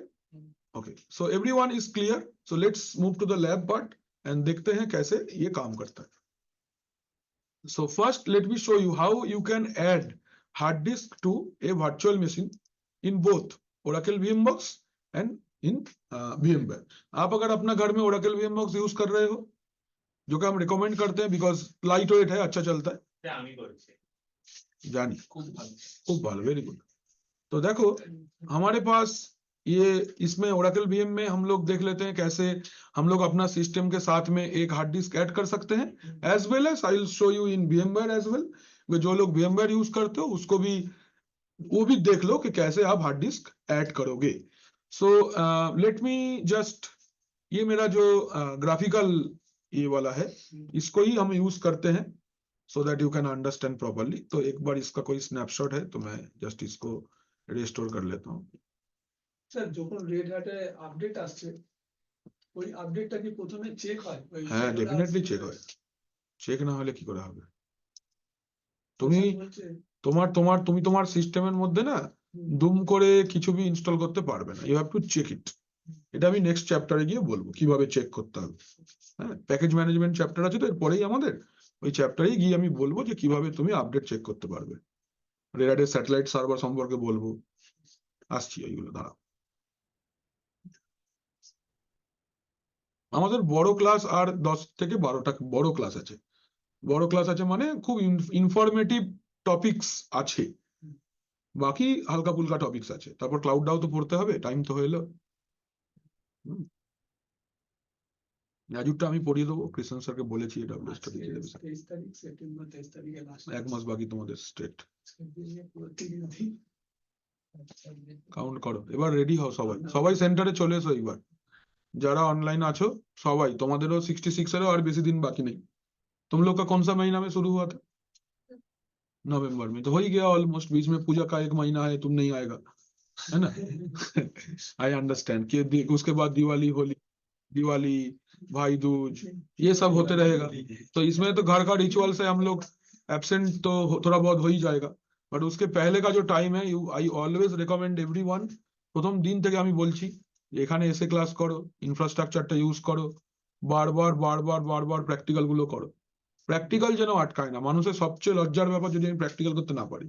Okay, so everyone is clear. So let's move to the lab part and देखते हैं कैसे ये काम करता है। So first let me show you how you can add hard disk to a virtual machine in both Oracle VMbox and in VMware। आप अगर अपना घर में Oracle VMbox यूज कर रहे हो, जो कि हम रिकमेंड करते हैं बिकॉज लाइट वेट है, अच्छा चलता है, जानी खूब भालो, वेरी गुड। तो देखो हमारे पास ये इसमें Oracle VM में हम लोग देख लेते हैं कैसे हम लोग अपना सिस्टम के साथ में एक हार्ड डिस्क ऐड कर सकते हैं, as well as I will show you in VMware as well. जो लोग VMware यूज करते हो उसको भी वो भी देख लो कि कैसे आप हार्ड डिस्क ऐड करोगे। सो लेट मी जस्ट, ये मेरा जो ग्राफिकल ये वाला है, इसको ही हम यूज करते हैं so that you can understand properly. तो एक बार इसका कोई स्नैपशॉट है तो मैं जस्ट इसको रिस्टोर कर लेता हूँ। স্যার যখন রেড হ্যাটে আপডেট আসছে, ওই আপডেটটা কি প্রথমে চেক হয়? হ্যাঁ, ডেফিনেটলি চেক হয়, চেক না হলে কি করে হবে। তুমি তোমার সিস্টেমের মধ্যে না দুম করে কিছু বি ইনস্টল করতে পারবে না, you have to check it. এটা আমি নেক্সট চ্যাপ্টারে গিয়ে বলবো কিভাবে চেক করতে হবে। হ্যাঁ, প্যাকেজ ম্যানেজমেন্ট চ্যাপ্টার আছে তো এরপরেই আমাদের, ওই চ্যাপ্টারেই গিয়ে আমি বলবো যে কিভাবে তুমি আপডেট চেক করতে পারবে। রেড হ্যাটের স্যাটেলাইট সার্ভার সম্পর্কে বলবো, আসছি ওইগুলো, দাঁড়াও। আমাদের বড় ক্লাস আর 10 থেকে 12টা বড় ক্লাস আছে। বড় ক্লাস আছে মানে খুব ইনফরমেটিভ টপিকস আছে, বাকি হালকা ফুলকা টপিকস আছে। তারপর ক্লাউডটাও তো পড়তে হবে, টাইম তো হয়ে এলো। ন্যাজুরটা আমি পড়িয়ে দেবো, কৃষ্ণ স্যারকে বলেছি এটা বেস্ট দিয়ে দেবে। 23 তারিখ সেপ্টেম্বর 23 তারিখে লাস্ট, এক মাস বাকি তোমাদের স্ট্রেট কাউন্ট করো। এবার রেডি হও সবাই, সবাই সেন্টারে চলে এসো। এবার যারা ऑनलाइन আছো সবাই, তোমাদেরও 66 এরও আর বেশি দিন बाकी नहीं। तुम लोग का कौन सा महीना में शुरू हुआ था? नवंबर में, तो हो ही गया ऑलमोस्ट। बीच में पूजा का 1 महीना है, तुम नहीं आएगा, है ना। आई अंडरस्टैंड कि उसके बाद दिवाली, भाई दूज, ये सब होते रहेगा। तो इसमें तो घर का रिचुअल से हम लोग एब्सेंट तो थोड़ा बहुत हो ही जाएगा, बट उसके पहले का जो टाइम है, आई ऑलवेज रिकमेंड एवरीवन, প্রথম দিন থেকে আমি বলছি এখানে এসে ক্লাস করো, ইনফ্রাস্ট্রাকচারটা ইউজ করো, বারবার প্র্যাকটিক্যাল গুলো করো। प्रैक्टिकल যেন আটকায় না। মানুষের সবচেয়ে লজ্জার ব্যাপার যদি আমি प्रैक्टिकल করতে না पारी।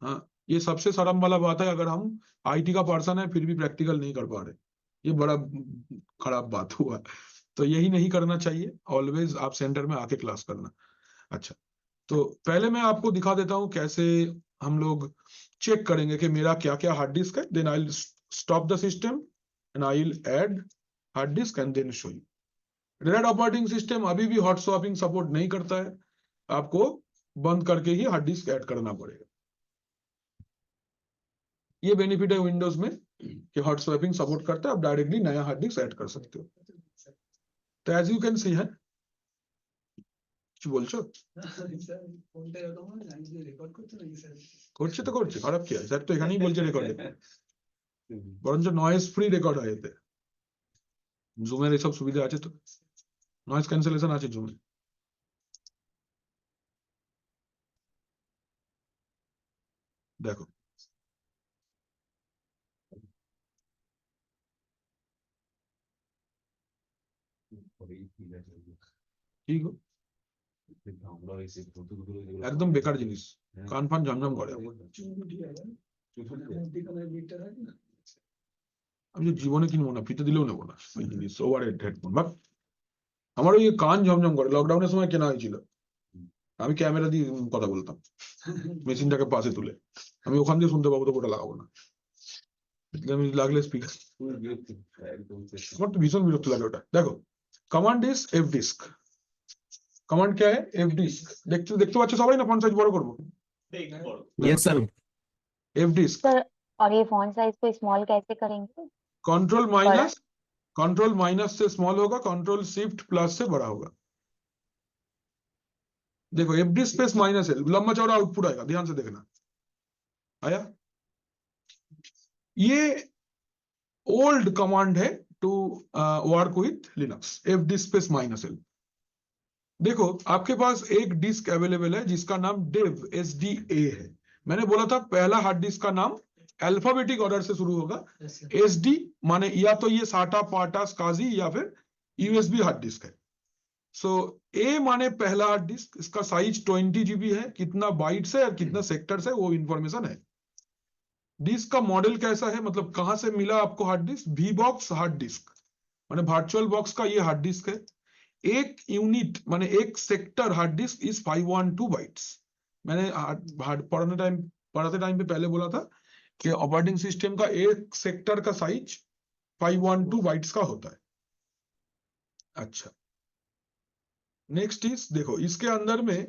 हाँ, ये सबसे शर्म वाला बात है, अगर हम IT का पर्सन है फिर भी प्रैक्टिकल नहीं कर पा रहे। ये बड़ा खराब बात हुआ। तो यही नहीं करना चाहिए, ऑलवेज आप सेंटर में आके क्लास करना। अच्छा, तो पहले मैं आपको दिखा देता हूँ कैसे हम लोग चेक करेंगे कि मेरा क्या क्या हार्ड डिस्क है। Then I will stop the system and I will add hard disk and then show you. Red operating system अभी भी हॉट स्वैपिंग सपोर्ट नहीं करता है, आपको बंद करके ही हार्ड डिस्क ऐड करना पड़ेगा। ये बेनिफिट है विंडोज में कि हॉट स्वैपिंग सपोर्ट करता है, आप डायरेक्टली नया हार्ड डिस्क ऐड कर सकते हो। तो एज यू कैन सी है, কিছু বলছো? করছে তো করছে, খারাপ কি আছে? স্যার তো এখানেই বলছে রেকর্ডে, বরঞ্চ নয়েজ ফ্রি রেকর্ড হয় এতে। জুমের এসব সুবিধা আছে তো, নয়েজ ক্যান্সেলেশন আছে জুমে। দেখো ঠিক একদম বেকার জিনিস, কান ফান ঝমঝম করে। আমি যে জীবনে কিনবো না, ফ্রিতে দিলেও নেবো না ওই জিনিস, ওভার হেডফোন। বাট আমার ওই কান ঝমঝম করে, লকডাউনের সময় কেনা হয়েছিল, আমি ক্যামেরা দিয়ে কথা বলতাম মেশিনটাকে পাশে তুলে, আমি ওখান দিয়ে শুনতে পাবো তো ওটা লাগাবো না, আমি লাগলে স্পিকার। আমার তো ভীষণ বিরক্ত লাগে ওটা। দেখো command is F disk. Command क्या है? F disk. देखते पाচ্ছ সবাই না? ফন্ট সাইজ বড় করব। Yes sir. F disk sir, और ये फॉन्ट साइज को स्मॉल कैसे करेंगे? कंट्रोल माइनस से स्मॉल होगा, कंट्रोल शिफ्ट प्लस से बड़ा होगा। देखो F disk space minus L, लंबा चौड़ा आउटपुट आएगा, ध्यान से देखना। आया? ये ओल्ड कमांड है to work with Linux, F disk space minus L. देखो आपके पास एक डिस्क अवेलेबल है जिसका नाम डेव SDA है। मैंने बोला था पहला हार्ड डिस्क का नाम अल्फाबेटिक ऑर्डर से शुरू होगा। SD माने या तो ये साटा पाटा स्काजी या फिर USB हार्ड डिस्क है। सो A माने पहला हार्ड डिस्क, इसका साइज 20 GB है। कितना बाइट्स है और कितना सेक्टर्स है वो इंफॉर्मेशन है। डिस्क का मॉडल कैसा है, मतलब कहां से मिला आपको hard disk? VBox hard disk माने वर्चुअल बॉक्स का ये हार्ड डिस्क है। एक यूनिट माने एक sector hard disk is 512 bytes. मैंने पढ़ाते टाइम पे पहले बोला था कि ऑपरेटिंग सिस्टम का एक सेक्टर का साइज 512 बाइट्स का होता है। अच्छा, नेक्स्ट इज देखो इसके अंदर में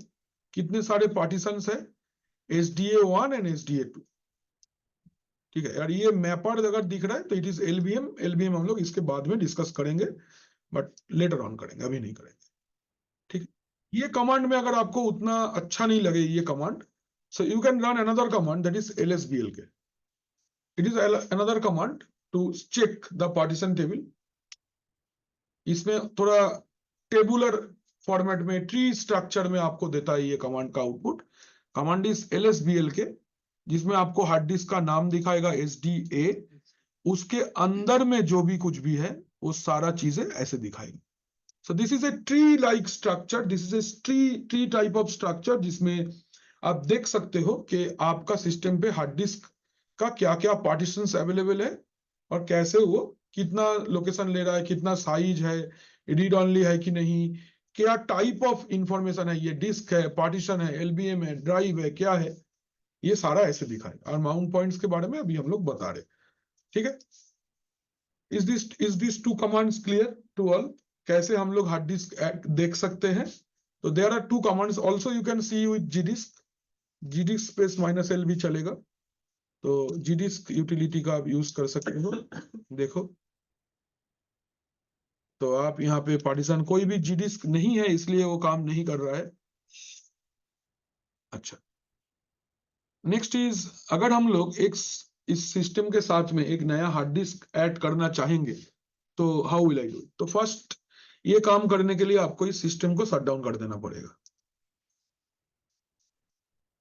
कितने सारे पार्टीशंस है, SDA1 एंड SDA2। ठीक है यार, ये मैपर अगर दिख रहा है तो इट इज LBM हम लोग इसके बाद में डिस्कस करेंगे, बट लेटर ऑन करेंगे, अभी नहीं करेंगे। ठीक है, ये कमांड में अगर आपको उतना अच्छा नहीं लगे ये command, so you can run another command that is LSBLK। It is another command to check the partition table. इसमें थोड़ा टेबुलर फॉर्मेट में, ट्री स्ट्रक्चर में आपको देता है ये कमांड का आउटपुट। कमांड इज LSBLK, जिसमें आपको हार्ड डिस्क का नाम दिखाएगा SDA, उसके अंदर में जो भी कुछ भी है वो सारा चीजें ऐसे दिखाएगी। So this is a tree like structure, this is a tree type of structure, जिसमें आप देख सकते हो कि आपका सिस्टम पे हार्ड डिस्क का क्या क्या पार्टीशंस अवेलेबल है और कैसे वो कितना लोकेशन ले रहा है, कितना साइज है, रीड ऑनली है कि नहीं, क्या टाइप ऑफ इंफॉर्मेशन है, ये डिस्क है, पार्टीशन है, LBM है, ड्राइव है, क्या है, ये सारा ऐसे दिखाएगा। और माउंट पॉइंट्स के बारे में अभी हम लोग बता रहे। ठीक है, is this two commands clear to all? कैसे हम लोग हार्ड डिस्क देख सकते हैं? तो there are two commands also you can see with gdisk space -l भी चलेगा, तो gdisk यूटिलिटी का आप यूज कर सकते हो। देखो तो आप यहाँ पे पार्टीशन, कोई भी gdisk नहीं है इसलिए वो काम नहीं कर रहा है। अच्छा, नेक्स्ट इज अगर हम लोग इस सिस्टम के साथ में एक नया हार्ड डिस्क ऐड करना चाहेंगे तो हाउ विल आई डू? तो फर्स्ट ये काम करने के लिए आपको इस सिस्टम को शट डाउन कर देना पड़ेगा।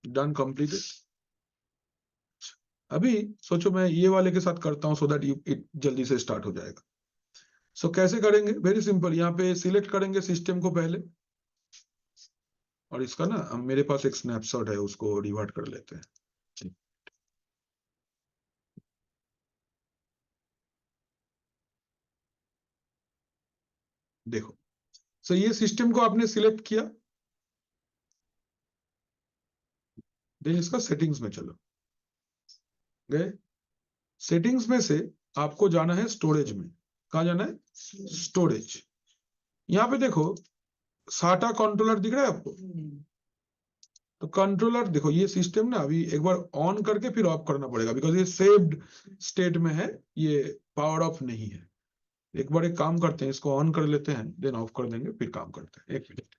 Done, completed. अभी सोचो मैं ये वाले के साथ करता हूं सो दैट इट जल्दी से स्टार्ट हो जाएगा। सो कैसे करेंगे? वेरी सिंपल, यहाँ पे सिलेक्ट करेंगे सिस्टम को पहले, और इसका ना मेरे पास एक स्नैपशॉट है उसको रिवर्ट कर लेते हैं। देखो, सो ये सिस्टम को आपने सिलेक्ट किया, देन इसका सेटिंग्स में चलो गए। सेटिंग्स में से आपको जाना है स्टोरेज में। कहा जाना है? स्टोरेज। यहाँ पे देखो साटा कंट्रोलर दिख रहा है आपको? तो कंट्रोलर देखो, ये सिस्टम ना अभी एक बार ऑन करके फिर ऑफ करना पड़ेगा, बिकॉज ये सेव्ड स्टेट में है, ये पावर ऑफ नहीं है। एक बार एक काम करते हैं, इसको ऑन कर लेते हैं, देन ऑफ कर देंगे, फिर काम करते हैं। 1 मिनट।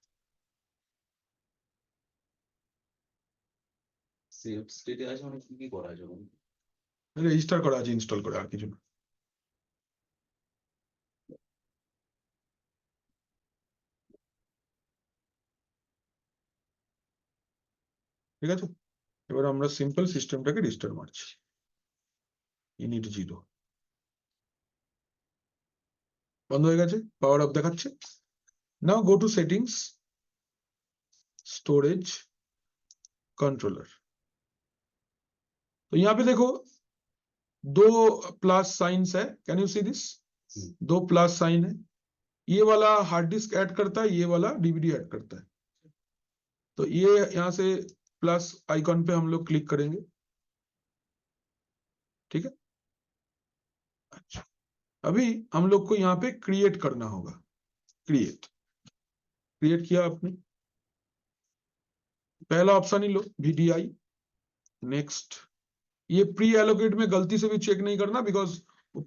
সেভ স্টেটে আছে মানে কি কি করা আছে ওখানে? রেজিস্টার করা আছে, ইনস্টল করা আর কিছু না। ঠিক আছে, এবার আমরা সিম্পল সিস্টেমটাকে রিস্টার্ট মারছি। ইনিট 0 বন্ধ হয়ে গেছে, পাওয়ার অফ দেখাচ্ছে। Now go to settings, storage, controller. तो यहाँ पे देखो 2 प्लस साइंस है, can you see this? 2 plus sign है। ये वाला हार्ड डिस्क ऐड करता है, ये वाला डीवीडी ऐड करता है। तो ये यहां से प्लस आइकॉन पे हम लोग क्लिक करेंगे, ठीक है। अच्छा, अभी हम लोग को यहाँ पे क्रिएट करना होगा। क्रिएट किया आपने, पहला ऑप्शन ही लो, VDI, नेक्स्ट। ये प्री एलोकेट में गलती से भी चेक नहीं करना, बिकॉज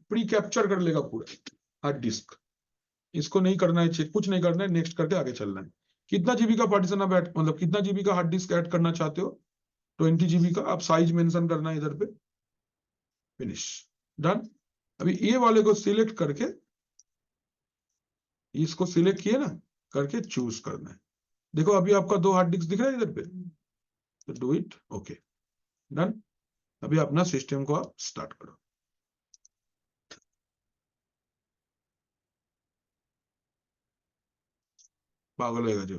प्री कैप्चर कर लेगा पूरा हार्ड डिस्क। इसको नहीं करना है चेक, कुछ नहीं करना है, नेक्स्ट करके आगे चलना है। कितना जीबी का पार्टीशन आप ऐड, मतलब कितना जीबी का हार्ड डिस्क ऐड करना चाहते हो? 20 जीबी का। आप साइज मेंशन करना है इधर पे, फिनिश, डन। अभी ये वाले को सिलेक्ट करके, इसको सिलेक्ट किए ना, करके चूज करना है। देखो अभी आपका 2 हार्ड डिस्क दिख रहा है इधर पे, तो डू इट, ओके, डन। अभी अपना सिस्टम को आप स्टार्ट करो। पागल होगा जो।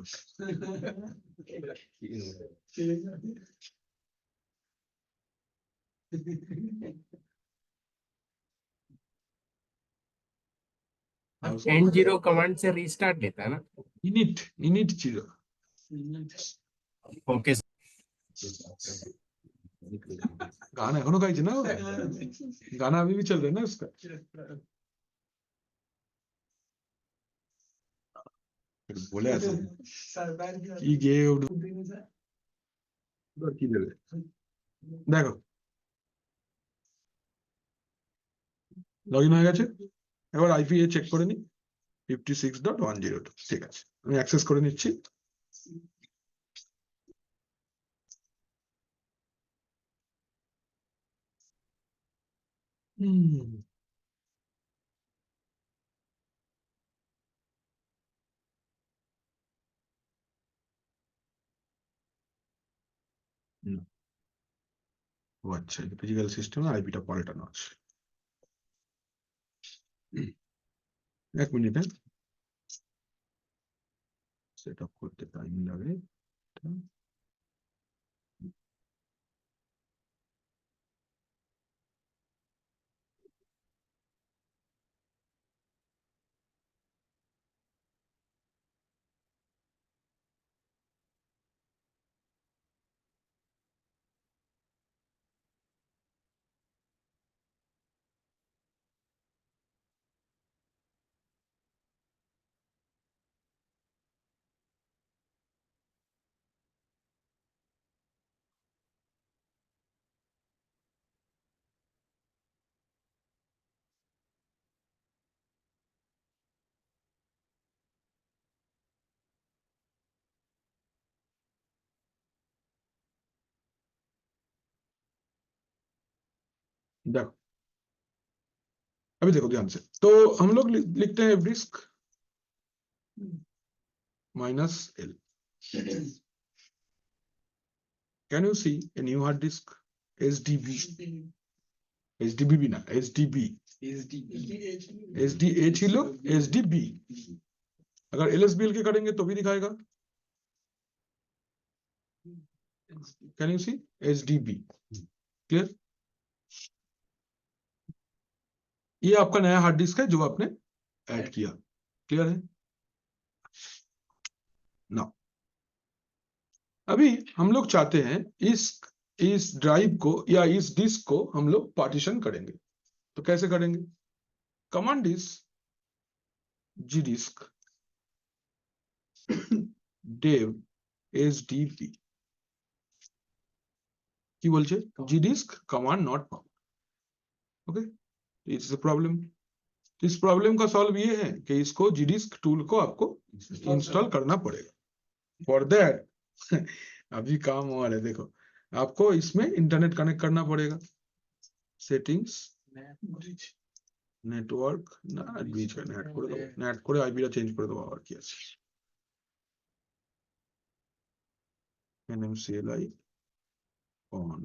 N0 कमांड से रीस्टार्ट लेता है ना? इनिट 0। ओके गाना एखोनो गाइছে না? गाना अभी भी चल रहा है ना उसका? বলে আছে কি গেয়ে উঠবে, কি দেবে দেখো, লগইন হয়ে গেছে। এবার আইপি চেক করে নি, 56.102। ঠিক আছে, আমি অ্যাক্সেস করে নিচ্ছি। ও আচ্ছা, ফিজিক্যাল সিস্টেমে আইপিটা পাল্টানো আছে। 1 মিনিট, হ্যাঁ, সেট আপ করতে টাইম লাগে। देखो अभी देखो ध्यान से, तो हम लोग लिखते हैं disk -L। Can you see a new hard disk SDB, SDB भी ना, SDB, SDH ही लो, SDB। अगर LSBL के करेंगे तो भी दिखाएगा। Can you see SDB, clear? ये आपका नया हार्ड डिस्क है जो आपने ऐड किया, क्लियर है? नाउ अभी हम लोग चाहते हैं इस ड्राइव को या इस डिस्क को हम लोग पार्टीशन करेंगे। तो कैसे करेंगे? Command is gdisk dev sdb কি বলছে? gdisk command not found। Okay, it's a problem. इस प्रॉब्लम का सॉल्व ये है कि इसको gdisk टूल को आपको इंस्टॉल करना पड़ेगा। फॉर दैट अभी काम हुआ है, देखो आपको इसमें इंटरनेट कनेक्ट करना पड़ेगा। सेटिंग्स নেটওয়ার্ক না ব্রিজ করে নেট করে দেবো, নেট করে আইপিটা চেঞ্জ করে দেবো। আর কি আছে? nmcli on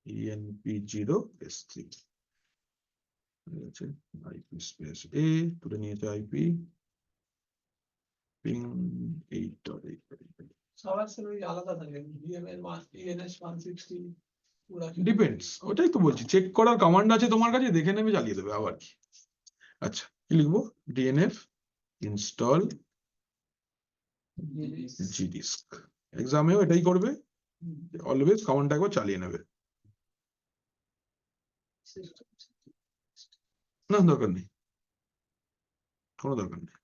enp0s3 আছে ip স্পেস a তুলে নিয়েছে ip ping 8.8 সবার সাথে ওই আলাদা থাকে ডিএমএল ENS 160 পুরা ডিপেন্ডস। ওটাই তো বলছি, চেক করার কমান্ড আছে তোমার কাছে, দেখে নেবে, চালিয়ে দেবে। আবার কি? আচ্ছা, কি লিখবো? dnf install gdisk। এক্সামেও এটাই করবে, অলওয়েজ কমান্ডটা একবার চালিয়ে নেবে। না দরকার নেই, কোনো দরকার নেই।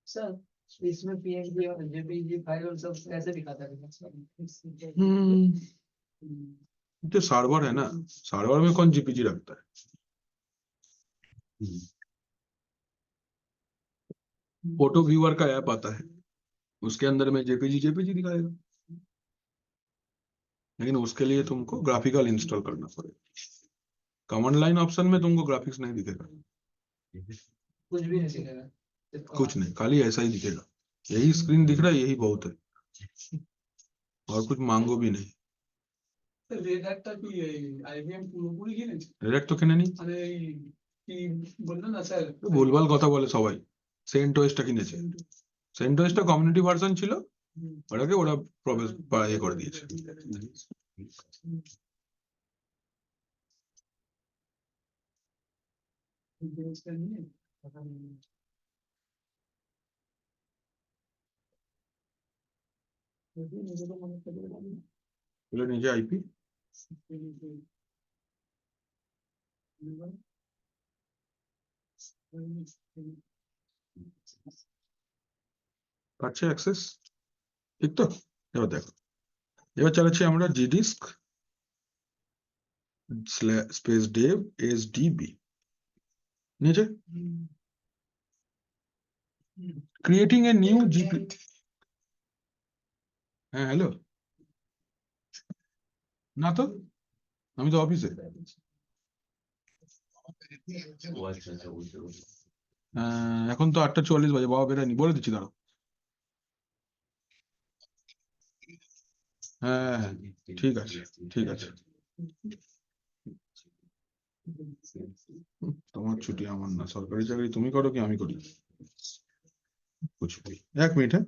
सर इसमें पीएनजी और जेपीजी फाइल और सब कैसे दिखाता है? तो सर्वर है ना, सर्वर में कौन जीपीजी रखता है? फोटो व्यूअर का ऐप आता है, उसके अंदर में जेपीजी दिखाएगा, लेकिन उसके लिए तुमको ग्राफिकल इंस्टॉल करना पड़ेगा। कमांड लाइन ऑप्शन में तुमको ग्राफिक्स नहीं दिखेगा, कुछ भी नहीं दिखेगा, कुछ नहीं, खाली ऐसा ही दिखेगा। यही स्क्रीन दिख रहा है, यही बहुत है, और कुछ मांगो भी नहीं। রেড হ্যাটটা কি আইবিএম পুরোপুরি কিনেছে? রেড তো কিনে নি, মানে কি বললেন না স্যার? ভুলভাল কথা বলে সবাই। সেন্টোসটা কিনেছে, সেন্টোসটা কমিউনিটি ভার্সন ছিল, ওটাকে ওরা প্রবেশ এ করে দিয়েছে। তুলে নিজে আইপি পাচ্ছে অ্যাক্সেস, ঠিক তো? এবার দেখো, এবার চালাচ্ছি আমরা gdisk স্পেস dev sdb নিচে ক্রিয়েটিং এ নিউ জিপি। হ্যাঁ হ্যালো, না তো আমি তো অফিসে। এখন তো 8:44 বাজে, বাবা বেরোয়নি, বলে দিচ্ছি দাঁড়াও। হ্যাঁ হ্যাঁ ঠিক আছে, ঠিক আছে। তোমার ছুটি, আমার না। সরকারি চাকরি তুমি করো কি আমি করি? বুঝবি। 1 মিনিট। হ্যাঁ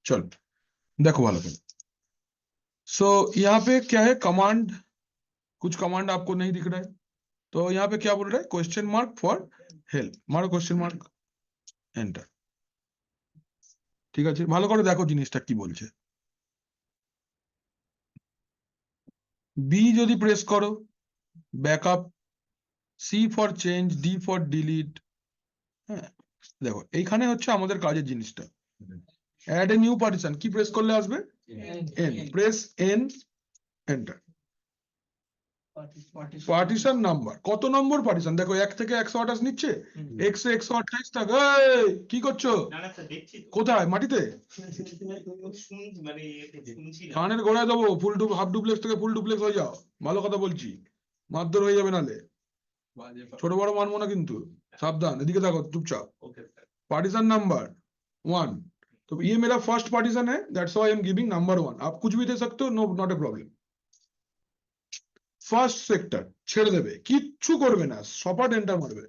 चलो देखो वाला पे। सो यहाँ पे क्या है, कमांड, कुछ कमांड आपको नहीं दिख रहा है, तो यहाँ पे क्या बोल रहा है? क्वेश्चन मार्क फॉर हेल्प, मारो क्वेश्चन मार्क, एंटर। ঠিক আছে, ভালো করে দেখো জিনিসটা কি বলছে। বি যদি প্রেস করো backup, C for change, D for delete. হ্যাঁ দেখো এইখানে হচ্ছে আমাদের কাজের জিনিসটা, অ্যাড এ নিউ পার্টিশন, কি প্রেস করলে আসবে? N, press N, enter. Partition number, কত নম্বর পার্টিশন? দেখো 1 থেকে 128 নিচ্ছে, এক্স 128 থাকে। এই, কি করছো? কোথায়? মাটিতে? কানের গোড়ায় দেবো, ফুল হাফ ডুপ্লেক্স থেকে ফুল ডুপ্লেক্স হয়ে যাও। ভালো কথা বলছি, মারধর হয়ে যাবে নালে। ছোট বড় মানবো না কিন্তু, সাবধান। এদিকে দেখো চুপচাপ। पार्टीशन नंबर 1, तो ये मेरा फर्स्ट पार्टीशन है, that's why I am giving number 1। आप कुछ भी दे सकते हो, no not a problem. First sector ছেড়ে দেবে, কিচ্ছু করবে না, সপাট এন্টার মারবে।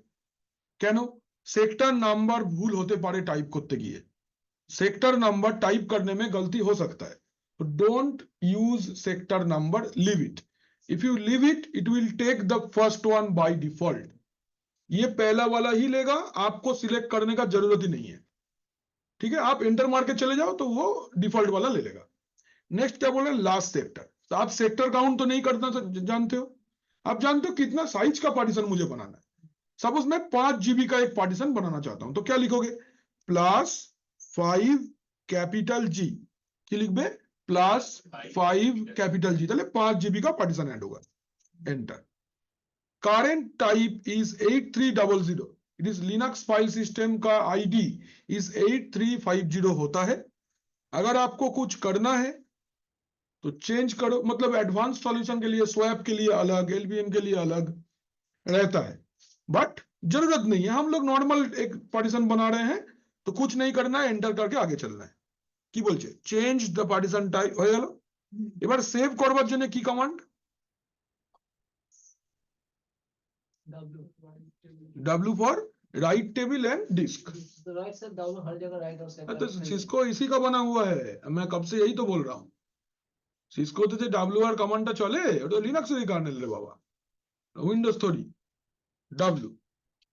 কেন? সেক্টর নাম্বার ভুল হতে পারে টাইপ করতে গিয়ে, सेक्टर नंबर टाइप करने में गलती हो सकता है, तो don't use sector number, leave it. If you leave it, it will take the first one by default. ये पहला वाला ही लेगा, आपको सिलेक्ट करने का जरूरत ही नहीं है। ठीक है, आप एंटर मार के चले जाओ तो वो डिफॉल्ट वाला ले लेगा। नेक्स्ट क्या बोले? Last sector. तो आप सेक्टर काउंट तो नहीं करना जानते हो, आप जानते हो कितना साइज का पार्टीशन मुझे बनाना है। सपोज मैं 5 GB का एक पार्टीशन बनाना चाहता हूं, तो क्या लिखोगे? +5 कैपिटल जी, কি লিখবে? +5 कैपिटल जी, তাহলে 5 GB का पार्टीशन ऐड होगा। Enter. Current type is 8300, it is Linux file system का आईडी इज 8350 होता है। अगर आपको कुछ करना है तो चेंज करो, मतलब एडवांस सॉल्यूशन के लिए, स्वैप के लिए अलग, एलबीएम के लिए अलग रहता है, बट जरूरत नहीं है। हम लोग नॉर्मल एक पार्टीशन बना रहे हैं, तो कुछ नहीं करना है, एंटर करके आगे चलना है। কি বলছে? চেঞ্জ দ্য পার্টিশন টাইপ হয়ে গেল। এবার সেভ করবার জন্য কি command? W for write table and disk. तो सिस्को इसी का बना हुआ है, मैं कब से यही तो बोल रहा हूँ। सिस्को तो WR कमांडটা চলে, ওটা লিনাক্সের কার্নেল রে বাবা, Windows three. W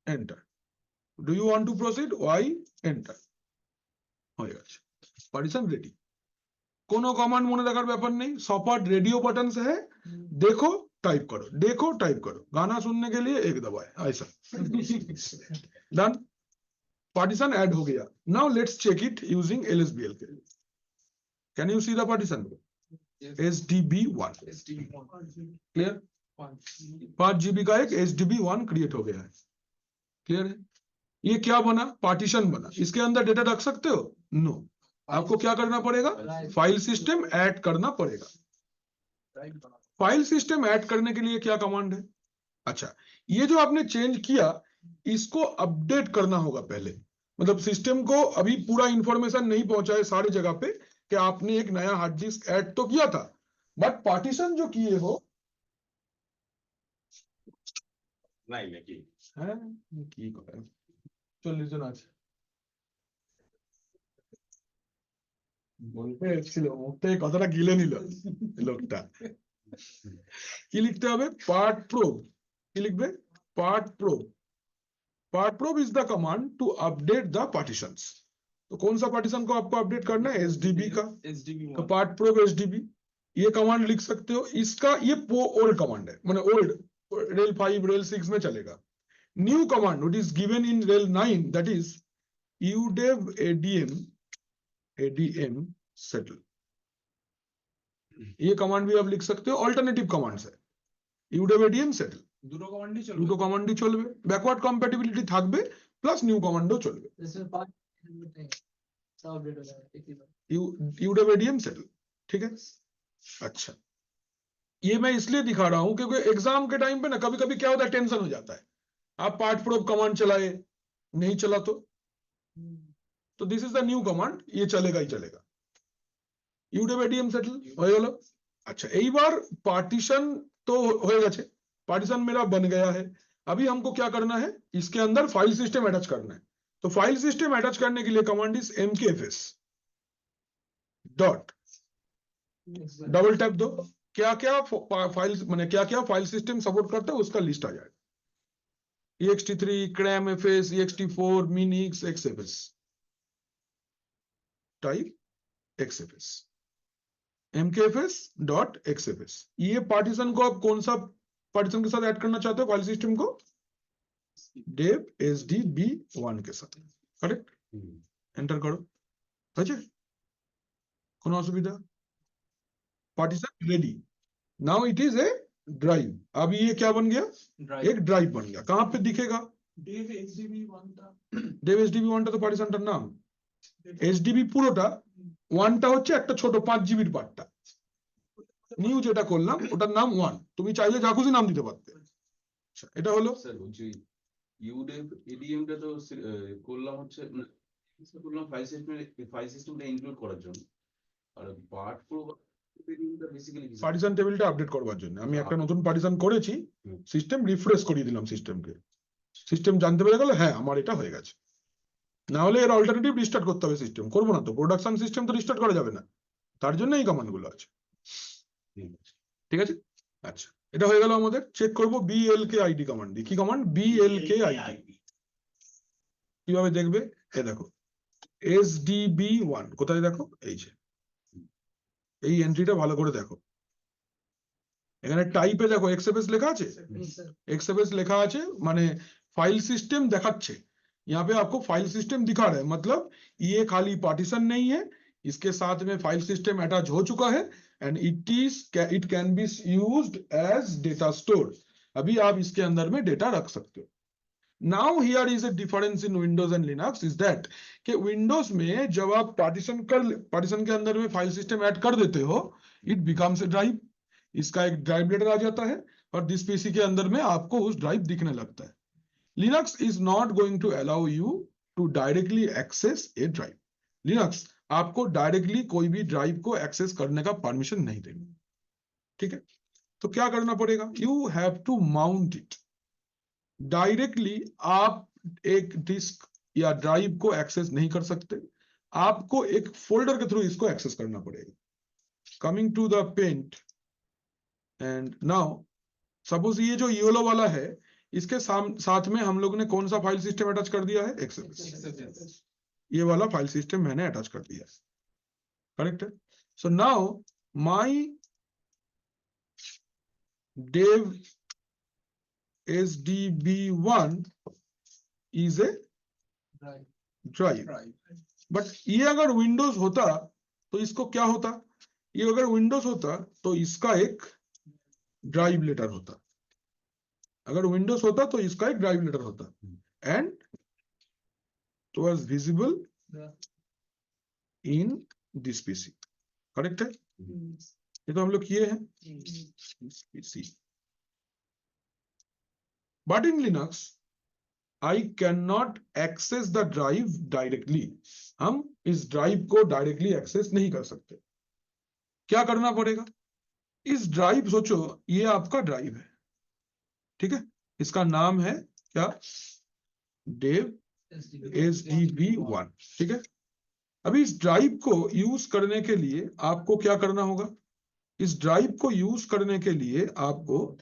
enter. Do you want to proceed? Y enter. হয়ে গেছে, पार्टीशन रेडी। कोनो कमांड মনে রাখার ব্যাপার নেই, सपाट रेडियो बटन से है, देखो टाइप करो, देखो टाइप करो, गाना सुनने के लिए एक दबाए, ऐसा। डन, पार्टीशन ऐड हो गया। Now let's check it using LSBL K. Can you see the partition? SDB1 clear, 5 GB का एक SDB1 क्रिएट हो गया है। क्लियर है? ये क्या बना? पार्टीशन बना। इसके अंदर डेटा रख सकते हो? नो, आपको क्या करना पड़ेगा? फाइल सिस्टम ऐड करना पड़ेगा। फाइल सिस्टम ऐड करने के लिए क्या कमांड है? अच्छा, ये जो आपने चेंज किया, इसको अपडेट करना होगा पहले। मतलब सिस्टम को अभी पूरा इंफॉर्मेशन नहीं पहुंचा है सारी जगह पे कि आपने एक नया हार्ड डिस्क ऐड तो किया था, बट पार्टीशन जो किए हो नहीं नाকি হ্যাঁ কি করে 40 জন আছে বলতে ছিল, মুখতে কথাটা গিলে নিল লোকটা। কি লিখতে হবে? Part probe. কি লিখবে? Part probe. Part probe is the command to update the partitions. तो कौन सा पार्टीशन को आपको अपडेट करना है? SDB का। तो पार्ट प्रोब SDB, ये कमांड लिख सकते हो। इसका ये ओल्ड कमांड है, माने ओल्ड रेल 5 रेल 6 में चलेगा। New command which is given in rail 9, that is udev adm settle। ये कमांड भी आप लिख सकते हो, अल्टरनेटिव कमांड्स है। udev adm settle দুটো কমান্ডই চলবে, ব্যাকওয়ার্ড কম্প্যাটিবিলিটি থাকবে, প্লাস নিউ কমান্ডও চলবে। udev adm settle, ठीक है। अच्छा, ये मैं इसलिए दिखा रहा हूं क्योंकि एग्जाम के टाइम पे ना कभी कभी क्या होता है, टेंशन हो जाता है। आप पार्ट प्रोब कमांड चलाए, नहीं चला तो this is the new command, ये चलेगा ही चलेगा। udev adm settle হয়ে গেল। अच्छा, এই बार पार्टीशन तो হয়ে গেছে, पार्टीशन मेरा बन गया है। अभी हमको क्या करना है? इसके अंदर फाइल सिस्टम अटैच करना है। तो फाइल सिस्टम अटैच करने के लिए command is mkfs dot, double tap दो, क्या क्या फाइल माने क्या क्या फाइल सिस्टम सपोर्ट करता है उसका लिस्ट आ जाएगा। ext3, cramfs, ext4, minix, xfs। Type XFS, mkfs.xfs। ये पार्टीशन को आप कौन सा पार्टीशन के साथ ऐड करना चाहते हो फाइल सिस्टम को? dev sdb1 के साथ, करेक्ट? एंटर करो, अच्छा কোনো অসুবিধা? Partition ready. Now it is a drive. अब ये क्या बन गया? एक ड्राइव बन गया। कहां पे दिखेगा? dev HDB1 টা dev sdb1 টা তো পার্টিশনটার নাম। sdb পুরোটা, 1 টা হচ্ছে একটা ছোট 5 GB এর পার্টটা। নিউ যেটা করলাম ওটার নাম 1। তুমি চাইলে যা খুশি নাম দিতে পারতে। আচ্ছা, এটা হলো স্যার বলছি ইউডেভ এডিএম টা তো করলাম হচ্ছে করলাম ফাইল সিস্টেমটা ইনক্লুড করার জন্য, আর পার্ট প্রো এডিএমটা বেসিক্যালি কি পার্টিশন টেবিলটা আপডেট করবার জন্য আমি একটা নতুন পার্টিশন করেছি, সিস্টেম রিফ্রেশ করিয়ে দিলাম সিস্টেমকে। সিস্টেম জানতে পেরে গেল হ্যাঁ আমার এটা হয়ে গেছে। না হলে এর অল্টারনেটিভ রিস্টার্ট করতে হবে সিস্টেম। করবো না তো, প্রোডাকশন সিস্টেম তো রিস্টার্ট করা যাবে না, তার জন্য এই কমান্ড গুলো আছে। ঠিক আছে, আচ্ছা এটা হয়ে গেল আমাদের। চেক করবো blkid কমান্ড দিয়ে। কি কমান্ড? blkid। কিভাবে দেখবে? এ দেখো sdb1 কোথায় দেখো, এই যে এই এন্ট্রিটা ভালো করে দেখো। এখানে টাইপে দেখো XFS লেখা আছে, XFS लिखा আছে মানে फाइल सिस्टम दिखाচ্ছে। यहाँ पे आपको फाइल सिस्टम दिखा रहा है, मतलब ये खाली पार्टीशन नहीं है, इसके साथ में फाइल सिस्टम अटैच हो चुका है and it can be used as data store. अभी आप इसके अंदर में डेटा रख सकते हो। Now here is a difference in Windows and Linux is that कि विंडोज में जब आप पार्टीशन के अंदर में फाइल सिस्टम ऐड कर देते हो, इट बिकम्स ए ड्राइव। इसका एक ड्राइव लेटर आ जाता है और दिस पीसी के अंदर में आपको उस ड्राइव दिखने लगता है। Linux is not going to allow you to directly access a drive. Linux आपको डायरेक्टली कोई भी ड्राइव को एक्सेस करने का परमिशन नहीं देगा। ठीक है, तो क्या करना पड़ेगा? You have to mount it directly. आप एक डिस्क या ड्राइव को एक्सेस नहीं कर सकते, आपको एक फोल्डर के थ्रू इसको एक्सेस करना पड़ेगा। Coming to the paint and now suppose ये जो येलो वाला है, इसके साथ में हम लोग ने कौन सा फाइल सिस्टम अटैच कर दिया है? XFS। ये वाला फाइल सिस्टम मैंने अटैच कर दिया है, करेक्ट है? So now my dev sdb1 is a drive। But ये अगर विंडोज होता तो इसको क्या होता? ये अगर विंडोज होता तो इसका एक ड्राइव लेटर होता। अगर विंडोज होता तो इसका एक ड्राइव लेटर होता and it was visible in this PC, correct है? ये तो हम लोग किए हैं PC. But in Linux I cannot access the drive directly। हम इस ड्राइव को डायरेक्टली एक्सेस नहीं कर सकते। क्या करना पड़ेगा? इस ड्राइव, सोचो ये आपका ड्राइव है, ठीक है, इसका नाम है क्या? dev sdb1। ठीक है, अभी इस ड्राइव को यूज करने के लिए आपको क्या करना होगा? इस ड्राइव को यूज करने के लिए आपको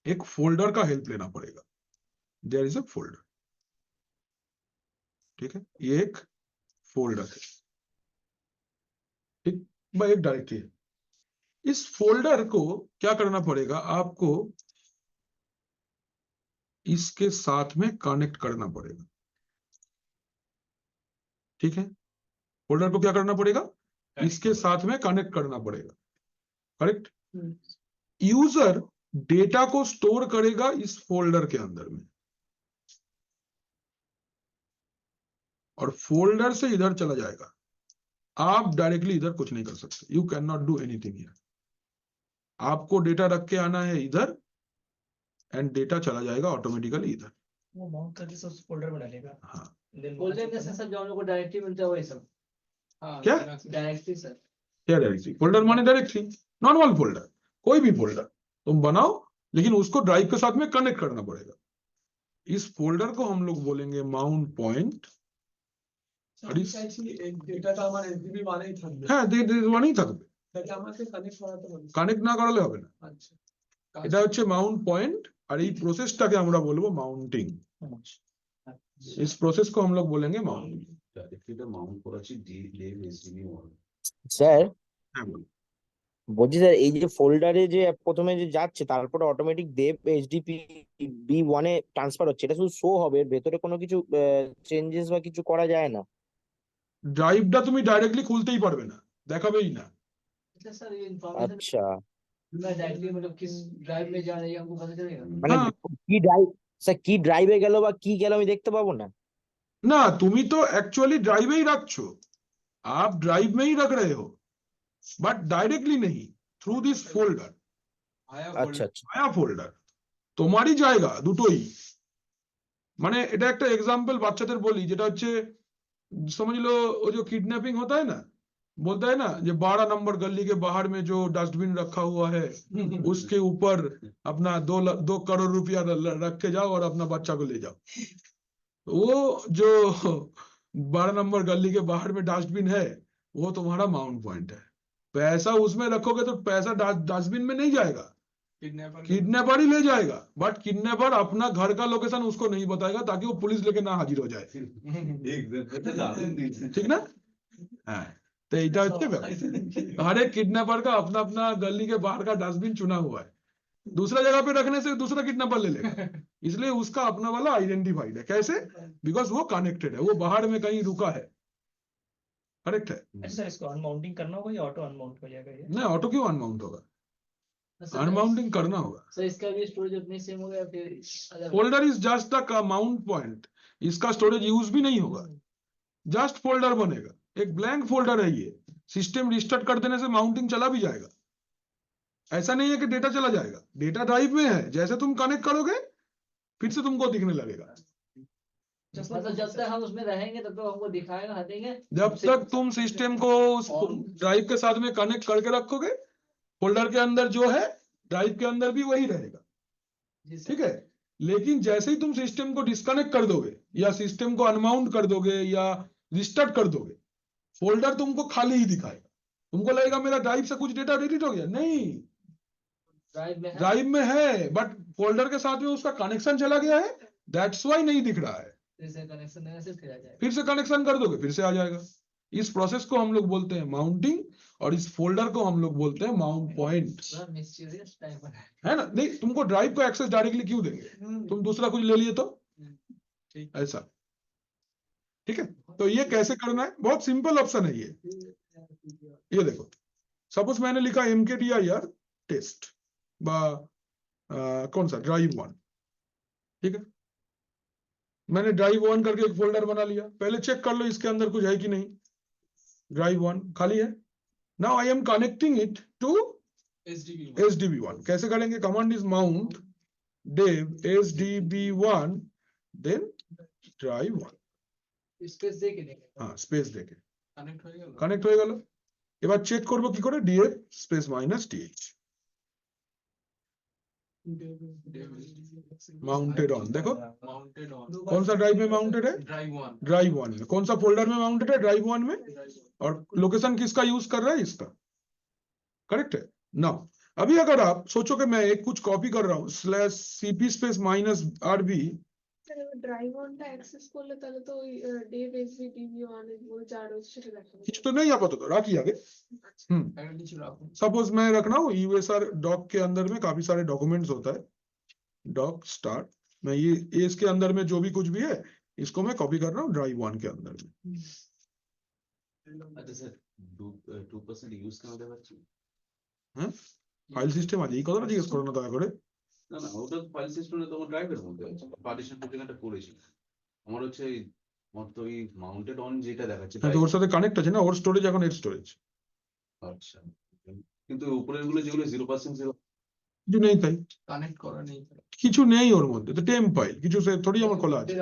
एक फोल्डर का हेल्प लेना पड़ेगा। देयर इज अ फोल्डर, ठीक है, ये एक फोल्डर है, ठीक, भाई एक डायरेक्टरी है। इस फोल्डर को क्या करना पड़ेगा? आपको इसके साथ में कनेक्ट करना पड़ेगा। ठीक है, फोल्डर को क्या करना पड़ेगा? इसके साथ में कनेक्ट करना पड़ेगा, करेक्ट? यूजर डेटा को स्टोर करेगा इस फोल्डर के अंदर में और फोल्डर से इधर चला जाएगा। आप डायरेक्टली इधर कुछ नहीं कर सकते। You can not do anything here. आपको डेटा रख के आना है इधर एंड डेटा चला जाएगा ऑटोमेटिकली इधर। वो माउंट करके सब फोल्डर में डालेगा। हाँ, फोल्डर जैसे सब जो हम लोग को डायरेक्टली मिलता है वही सब। क्या डायरेक्टली सर? क्या डायरेक्टरी? फोल्डर माने डायरेक्टरी, नॉर्मल फोल्डर, कोई भी फोल्डर तुम बनाओ, लेकिन उसको ड्राइव के साथ में कनेक्ट करना पड़ेगा। इस फोल्डर को हम लोग बोलेंगे माउंट पॉइंट। আমি চাইছি এই ডেটাটা আমার এসডিবি মানেই থাকবে, হ্যাঁ, ওয়ানেই থাকবে, তাহলে আমাকে কানেক্ট করাতে হবে। কানেক্ট না করালে হবে না। আচ্ছা, এটা হচ্ছে মাউন্ট পয়েंट और এই প্রসেসটাকে আমরা বলবো মাউন্টিং। इस प्रोसेस को हम लोग बोलेंगे माउंटिंग। ডাইরেক্টলি এটা মাউন্ট করাচ্ছি ডেভ এসডিবি ওয়ান। স্যার হ্যাঁ বলো। বলছি স্যার এই যে ফোল্ডারে যে প্রথমে যে যাচ্ছে তারপরে automatic Dev HDP B one a transfer হচ্ছে, এটা শুধু শো হবে, এর ভেতরে কোনো কিছু চেঞ্জেস বা কিছু করা যায় না? ড্রাইভটা তুমি ডাইরেক্টলি খুলতেই পারবে না, দেখাবেই না। सर ये इन्फॉर्मेशन আচ্ছা, डायरेक्टली मतलब किस ड्राइव में जा रही है हमको पता चलेगा? মানে হ্যাঁ কি ড্রাইভ, স্যার কি ড্রাইভে গেল বা কি গেল আমি দেখতে পাবো না? ना, তুমি তো एक्चुअली ड्राइव ही रखছো, आप ड्राइव में ही रख रहे हो, बट डायरेक्टली नहीं, थ्रू दिस फोल्डर, আচ্ছা আচ্ছা आया फोल्डर তোমারই জায়গা দুটোই। মানে এটা একটা एग्जांपल বাচ্চাদের বলি, যেটা হচ্ছে समझ लो वो जो किडनैपिंग होता है ना, बोलता है ना जो 12 नंबर गली के बाहर में जो डस्टबिन रखा हुआ है उसके ऊपर अपना 2 करोड़ रुपया रख के जाओ और अपना बच्चा को ले जाओ। वो जो 12 नंबर गली के बाहर में डस्टबिन है वो तुम्हारा माउंट पॉइंट है। पैसा उसमें रखोगे तो पैसा डस्टबिन में नहीं जाएगा, किडनैपर ही ले जाएगा, बट किडनैपर अपना घर का लोकेशन उसको नहीं बताएगा ताकि वो पुलिस लेके ना हाजिर हो जाए। ठीक ना? हाँ, तो এটা হচ্ছে ব্যাপার। हर एक किडनैपर का अपना अपना गली के बाहर का डस्टबिन चुना हुआ है, दूसरा जगह पे रखने से दूसरा किडनैपर ले लेगा, इसलिए उसका अपना वाला आइडेंटिफाइड है। कैसे? बिकॉज वो कनेक्टेड है, वो बाहर में कहीं रुका है। करेक्ट है? सर इसको अनमाउंटिंग करना होगा या ऑटो अनमाउंट हो जाएगा ये? नहीं, ऑटो क्यों अनमाउंट होगा, अनमाउंटिंग करना होगा। सर इसका भी स्टोरेज उतनी सेम होगा या फिर folder is just the mount point, इसका स्टोरेज यूज भी नहीं होगा, जस्ट फोल्डर बनेगा, एक ब्लैंक फोल्डर है ये। सिस्टम रिस्टार्ट कर देने से माउंटिंग चला भी जाएगा, ऐसा नहीं है कि डेटा चला जाएगा, डेटा ड्राइव में है, जैसे तुम कनेक्ट करोगे फिर से तुमको दिखने लगेगा। मतलब जब तक हम उसमें रहेंगे तब तक हमको दिखाएगा, हटेंगे जब तक तुम सिस्टम को उस ड्राइव के साथ में कनेक्ट करके रखोगे, फोल्डर के अंदर जो है ड्राइव के अंदर भी वही रहेगा। ठीक है? लेकिन जैसे ही तुम सिस्टम को डिस्कनेक्ट कर दोगे या सिस्टम को अनमाउंट कर दोगे या रिस्टार्ट कर दोगे, फोल्डर तुमको खाली ही दिखाएगा, तुमको लगेगा मेरा ड्राइव से कुछ डेटा डिलीट हो गया, नहीं, ड्राइव में है बट फोल्डर के साथ में उसका कनेक्शन चला गया है, दैट्स वाई नहीं दिख रहा है। फिर से कनेक्शन कर दोगे फिर से आ जाएगा। इस प्रोसेस को हम लोग बोलते हैं माउंटिंग, और इस फोल्डर को हम लोग बोलते हैं माउंट पॉइंट, है ना? नहीं, तुमको ड्राइव को एक्सेस डायरेक्टली क्यों देंगे, तुम दूसरा कुछ ले लिए तो ऐसा। ठीक है? तो ये कैसे करना है, बहुत सिंपल ऑप्शन है ये देखो, सपोज मैंने लिखा mkdir टेस्ट बा कौन सा ड्राइव 1, ठीक है, मैंने ड्राइव 1 करके एक फोल्डर बना लिया। पहले चेक कर लो इसके अंदर कुछ है कि नहीं, ड्राइव 1 खाली है। Now I am connecting it to SDB1। कैसे करेंगे? Command is mount dev SDB1 then drive 1, space दे के हाँ स्पेस देके কানেক্ট হয়ে গেল। এবার চেক করব কি করে, df space minus th mounted on. देखो कौन सा ड्राइव में माउंटेड है, ड्राइव 1 में। कौन सा फोल्डर में माउंटेड है, ड्राइव 1 में, और लोकेशन किसका यूज कर रहा है, इसका। करेक्ट है? नाउ अभी अगर आप सोचो कि मैं एक कुछ कॉपी कर रहा हूँ /cp space minus rb, drive অনটা অ্যাক্সেস করলে তাহলে তো ওই ডেভ এসবি ডিবি1 এর বল যা রয়েছে সেটা দেখাবে। কিছু তো नहीं आपातत तो राखी आगे। सपोज मैं रख रहा हूँ यूएसआर डॉक के अंदर में काफी सारे डॉक्यूमेंट्स होता है, डॉक स्टार्ट, मैं ये इसके अंदर में जो भी कुछ भी है इसको मैं कॉपी कर रहा हूँ ड्राइव 1 के अंदर में। আচ্ছা স্যার 2% ইউজ কেন দেখাচ্ছি? হ্যাঁ, ফাইল সিস্টেম আছে, এই কথাটা জিজ্ঞেস করো না দয়া করে। না না, ওটা ফাইল সিস্টেমে তোমার ড্রাইভের মধ্যে আছে, পার্টিশন প্রোটেক্টটা করেছি। আমার হচ্ছে আমার তো এই মাউন্টেড অন যেটা দেখাচ্ছে হ্যাঁ, তো ওর সাথে কানেক্ট আছে না, ওর স্টোরেজ এখন এর স্টোরেজ। আচ্ছা, কিন্তু উপরের গুলো যেগুলো 0% কিছু নেই, তাই কানেক্ট করা নেই। কিছু নেই ওর मध्य, तो टेम्प फाइल কিছু से थोड़ी আমার खोला আছে,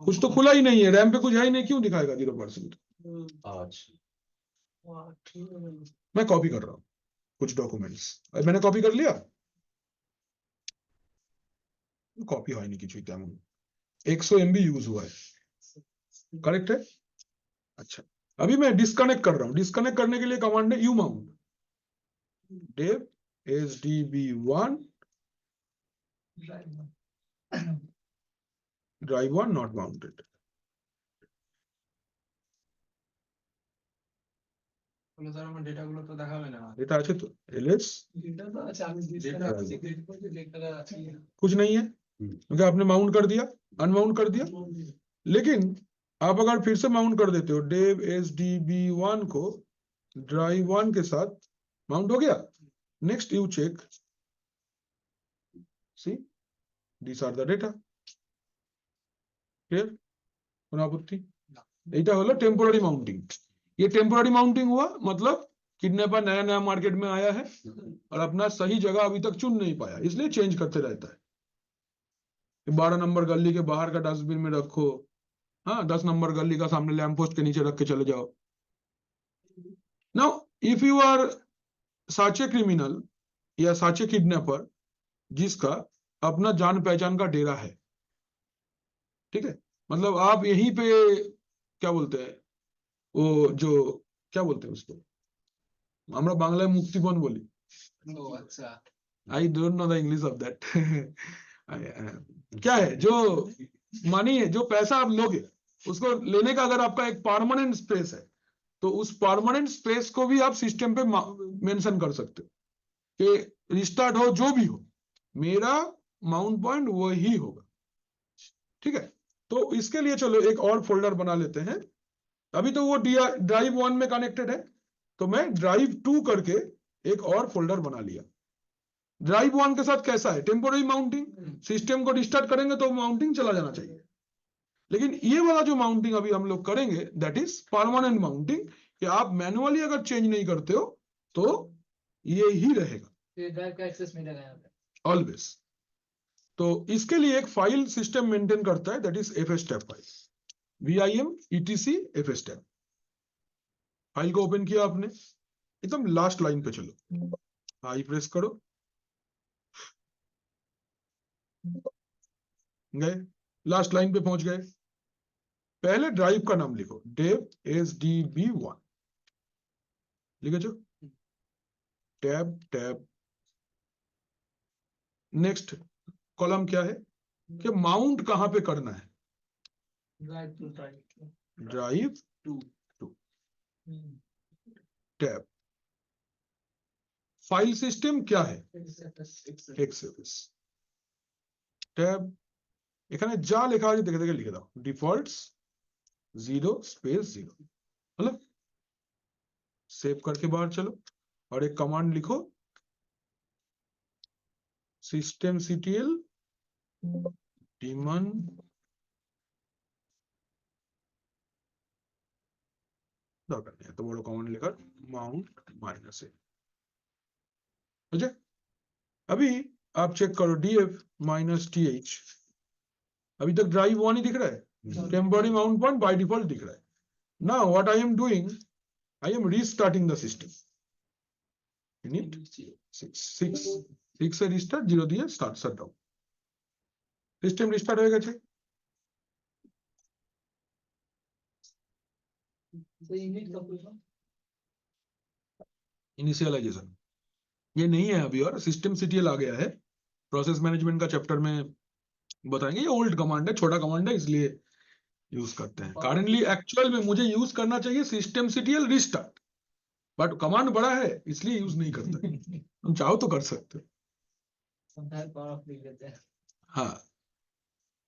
कुछ तो खुला ही नहीं है, रैम पे कुछ है ही नहीं, क्यों दिखाएगा 0%। अच्छा, मैं कॉपी कर रहा हूँ कुछ डॉक्यूमेंट्स, मैंने कॉपी कर लिया, कॉपी হয়নি কিছুই তেমন, 100 MB यूज हुआ है। करेक्ट है? अच्छा, अभी मैं डिस्कनेक्ट कर रहा हूँ, डिस्कनेक्ट करने के लिए कमांड है umaount dev SDB1 drive 1 not mounted। বলে স্যার আমার ডেটা গুলো তো দেখাবে না डेटा আছে তো ls ডেটা তো আছে আমি Data ডিসপ্লে আছে। চেক করছি ডেটা আছে कुछ नहीं है क्योंकि आपने माउंट कर दिया अनमाउंट कर दिया। लेकिन आप अगर फिर से माउंट कर देते हो dev sdb1 को drive1 के साथ माउंट हो गया। Next you check see these are the data clear কোনো আপত্তি? এইটা হলো टेम्पोररी माउंटिंग। ये टेम्पोररी माउंटिंग हुआ मतलब किडनैपर नया नया मार्केट में आया है और अपना सही जगह अभी तक चुन नहीं पाया, इसलिए चेंज करते रहता है। 12 नंबर गली के बाहर का डस्टबिन में रखो, हाँ 10 नंबर गली का सामने लैंप पोस्ट के नीचे रख के चले जाओ। Now if you are such a criminal या सच ए किडनैपर जिसका अपना जान पहचान का डेरा है, ठीक है, मतलब आप यहीं पे क्या बोलते हैं वो जो क्या बोलते हैं उसको আমরা বাংলায় মুক্তিপণ বলি। ও আচ্ছা I don't know the English of that क्या है जो मनी है, जो पैसा आप लोगे उसको लेने का अगर आपका एक परमानेंट स्पेस है तो उस परमानेंट स्पेस को भी आप सिस्टम पे मेंशन कर सकते हो कि रिस्टार्ट हो जो भी हो मेरा माउंट पॉइंट वही होगा। ठीक है, तो इसके लिए चलो एक और फोल्डर बना लेते हैं। अभी तो वो ड्राइव 1 में कनेक्टेड है तो मैं ड्राइव 2 करके एक और फोल्डर बना लिया। ड्राइव 1 के साथ कैसा है टेम्पोररी माउंटिंग, सिस्टम को रिस्टार्ट करेंगे तो माउंटिंग चला जाना चाहिए। लेकिन ये वाला जो माउंटिंग अभी हम लोग करेंगे दैट इज परमानेंट माउंटिंग कि आप मैनुअली अगर चेंज नहीं करते हो तो ये ही रहेगा ये ड्राइव का एक्सेस मिलेगा यहाँ पे ऑलवेज। तो इसके लिए एक फाइल सिस्टम मेंटेन करता है that is fstab file, vim etc fstab file को ओपन किया आपने, एकदम लास्ट लाइन पे चलो, आई प्रेस करो, गए लास्ट लाइन पे पहुंच गए। पहले ड्राइव का नाम लिखो dev sdb1 लिखे जो टैब टैब। नेक्स्ट कॉलम क्या है कि माउंट कहां पे करना है, drive to drive drive to tab. File system क्या है xfs टैब। এখানে যা লেখা আছে দেখে দেখে লিখে দাও, ডিফল্টস 0 स्पेस 0 मतलब सेव करके बाहर चलो और एक कमांड लिखो systemctl daemon दरकार नहीं है तो बड़ो कमांड लिखा माउंट -a। अभी आप चेक करो df -th, अभी तक ड्राइव 1 ही दिख रहा है, temporary mount point by default दिख रहा है। Now what I am doing, I am restarting the system. Six से रिस्टार्ट 0 दिए स्टार्ट शटडाउन, सिस्टम रिस्टार्ट हो गए। इनिशियलाइजेशन ये नहीं है अभी और systemctl आ गया है, प्रोसेस मैनेजमेंट का चैप्टर में बताएंगे। ये ओल्ड कमांड है, छोटा कमांड है इसलिए यूज करते हैं। करंटली एक्चुअल में मुझे यूज करना चाहिए systemctl रिस्टार्ट, बट कमांड बड़ा है इसलिए यूज नहीं करते। तुम चाहो तो कर सकते हो। हाँ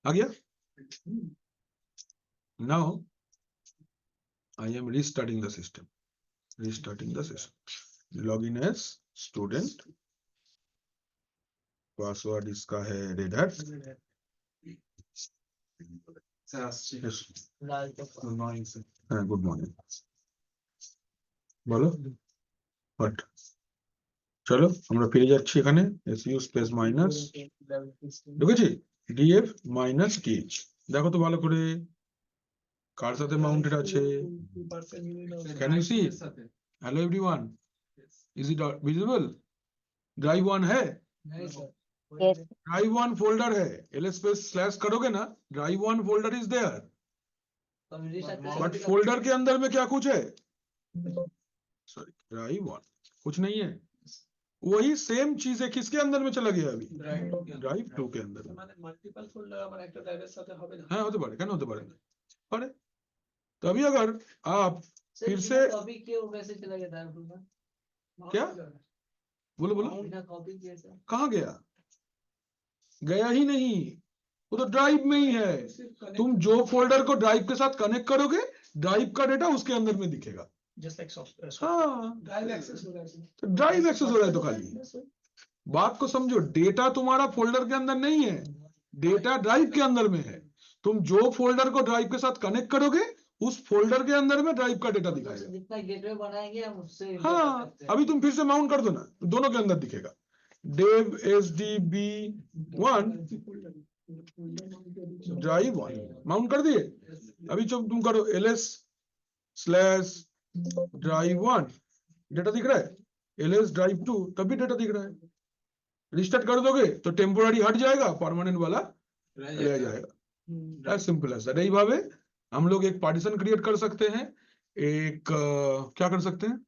आ गया। Now I M restarting the system, login as student, password इसका है रेड हैट। गुड मॉर्निंग বলো বাট চলো আমরা ফিরে যাচ্ছি এখানে su স্পেস মাইনাস ঢুকেছি df -th। দেখো তো ভালো করে কার সাথে মাউন্টেড আছে, can you see? Hello everyone, is it visible? Drive 1 है, Yes. ड्राइव 1 फोल्डर है, ls स्पेस स्लैश करोगे ना drive 1 folder is there, but folder के अंदर में क्या कुछ है, सॉरी ड्राइव 1 कुछ नहीं है। वही सेम चीज है किसके अंदर में चला गया अभी, ड्राइव 2 के अंदर में। মানে মাল্টিপল ফোল্ডার আমার একটা ড্রাইভের সাথে হবে না हाँ होते पारे, क्या होते पारे। तो अभी अगर आप फिर से कॉपी किए वो वैसे चला गया था क्या बोलो बोलो बिना कॉपी किए सर कहाँ गया गया ही नहीं वो तो ड्राइव में ही है तुम जो फोल्डर को ड्राइव के साथ कनेक्ट करोगे ड्राइव का डेटा उसके अंदर में दिखेगा जस्ट लाइक हाँ ड्राइव एक्सेस हो रहा है तो ड्राइव एक्सेस हो रहा है तो खाली बात को समझो डेटा तुम्हारा फोल्डर के अंदर नहीं है डेटा ड्राइव के अंदर में है तुम जो फोल्डर को ड्राइव के साथ कनेक्ट करोगे उस फोल्डर के अंदर में ड्राइव का डेटा दिखाएगा जितना गेटवे बनाएंगे हम उससे हाँ अभी तुम फिर से माउंट कर दो ना दोनों के अंदर दिखेगा dev sdb 1 ड्राइव 1 माउंट कर दिए अभी जब तुम करो ls स्लैश ड्राइव 1 डेटा दिख रहा है ls ड्राइव 2 तब भी डेटा दिख रहा है रिस्टार्ट कर दोगे तो टेम्पोरारी हट जाएगा परमानेंट वाला रह जाएगा एज सिंपल एज दैट यही भावे हम लोग एक पार्टीशन क्रिएट कर सकते हैं एक क्या कर सकते हैं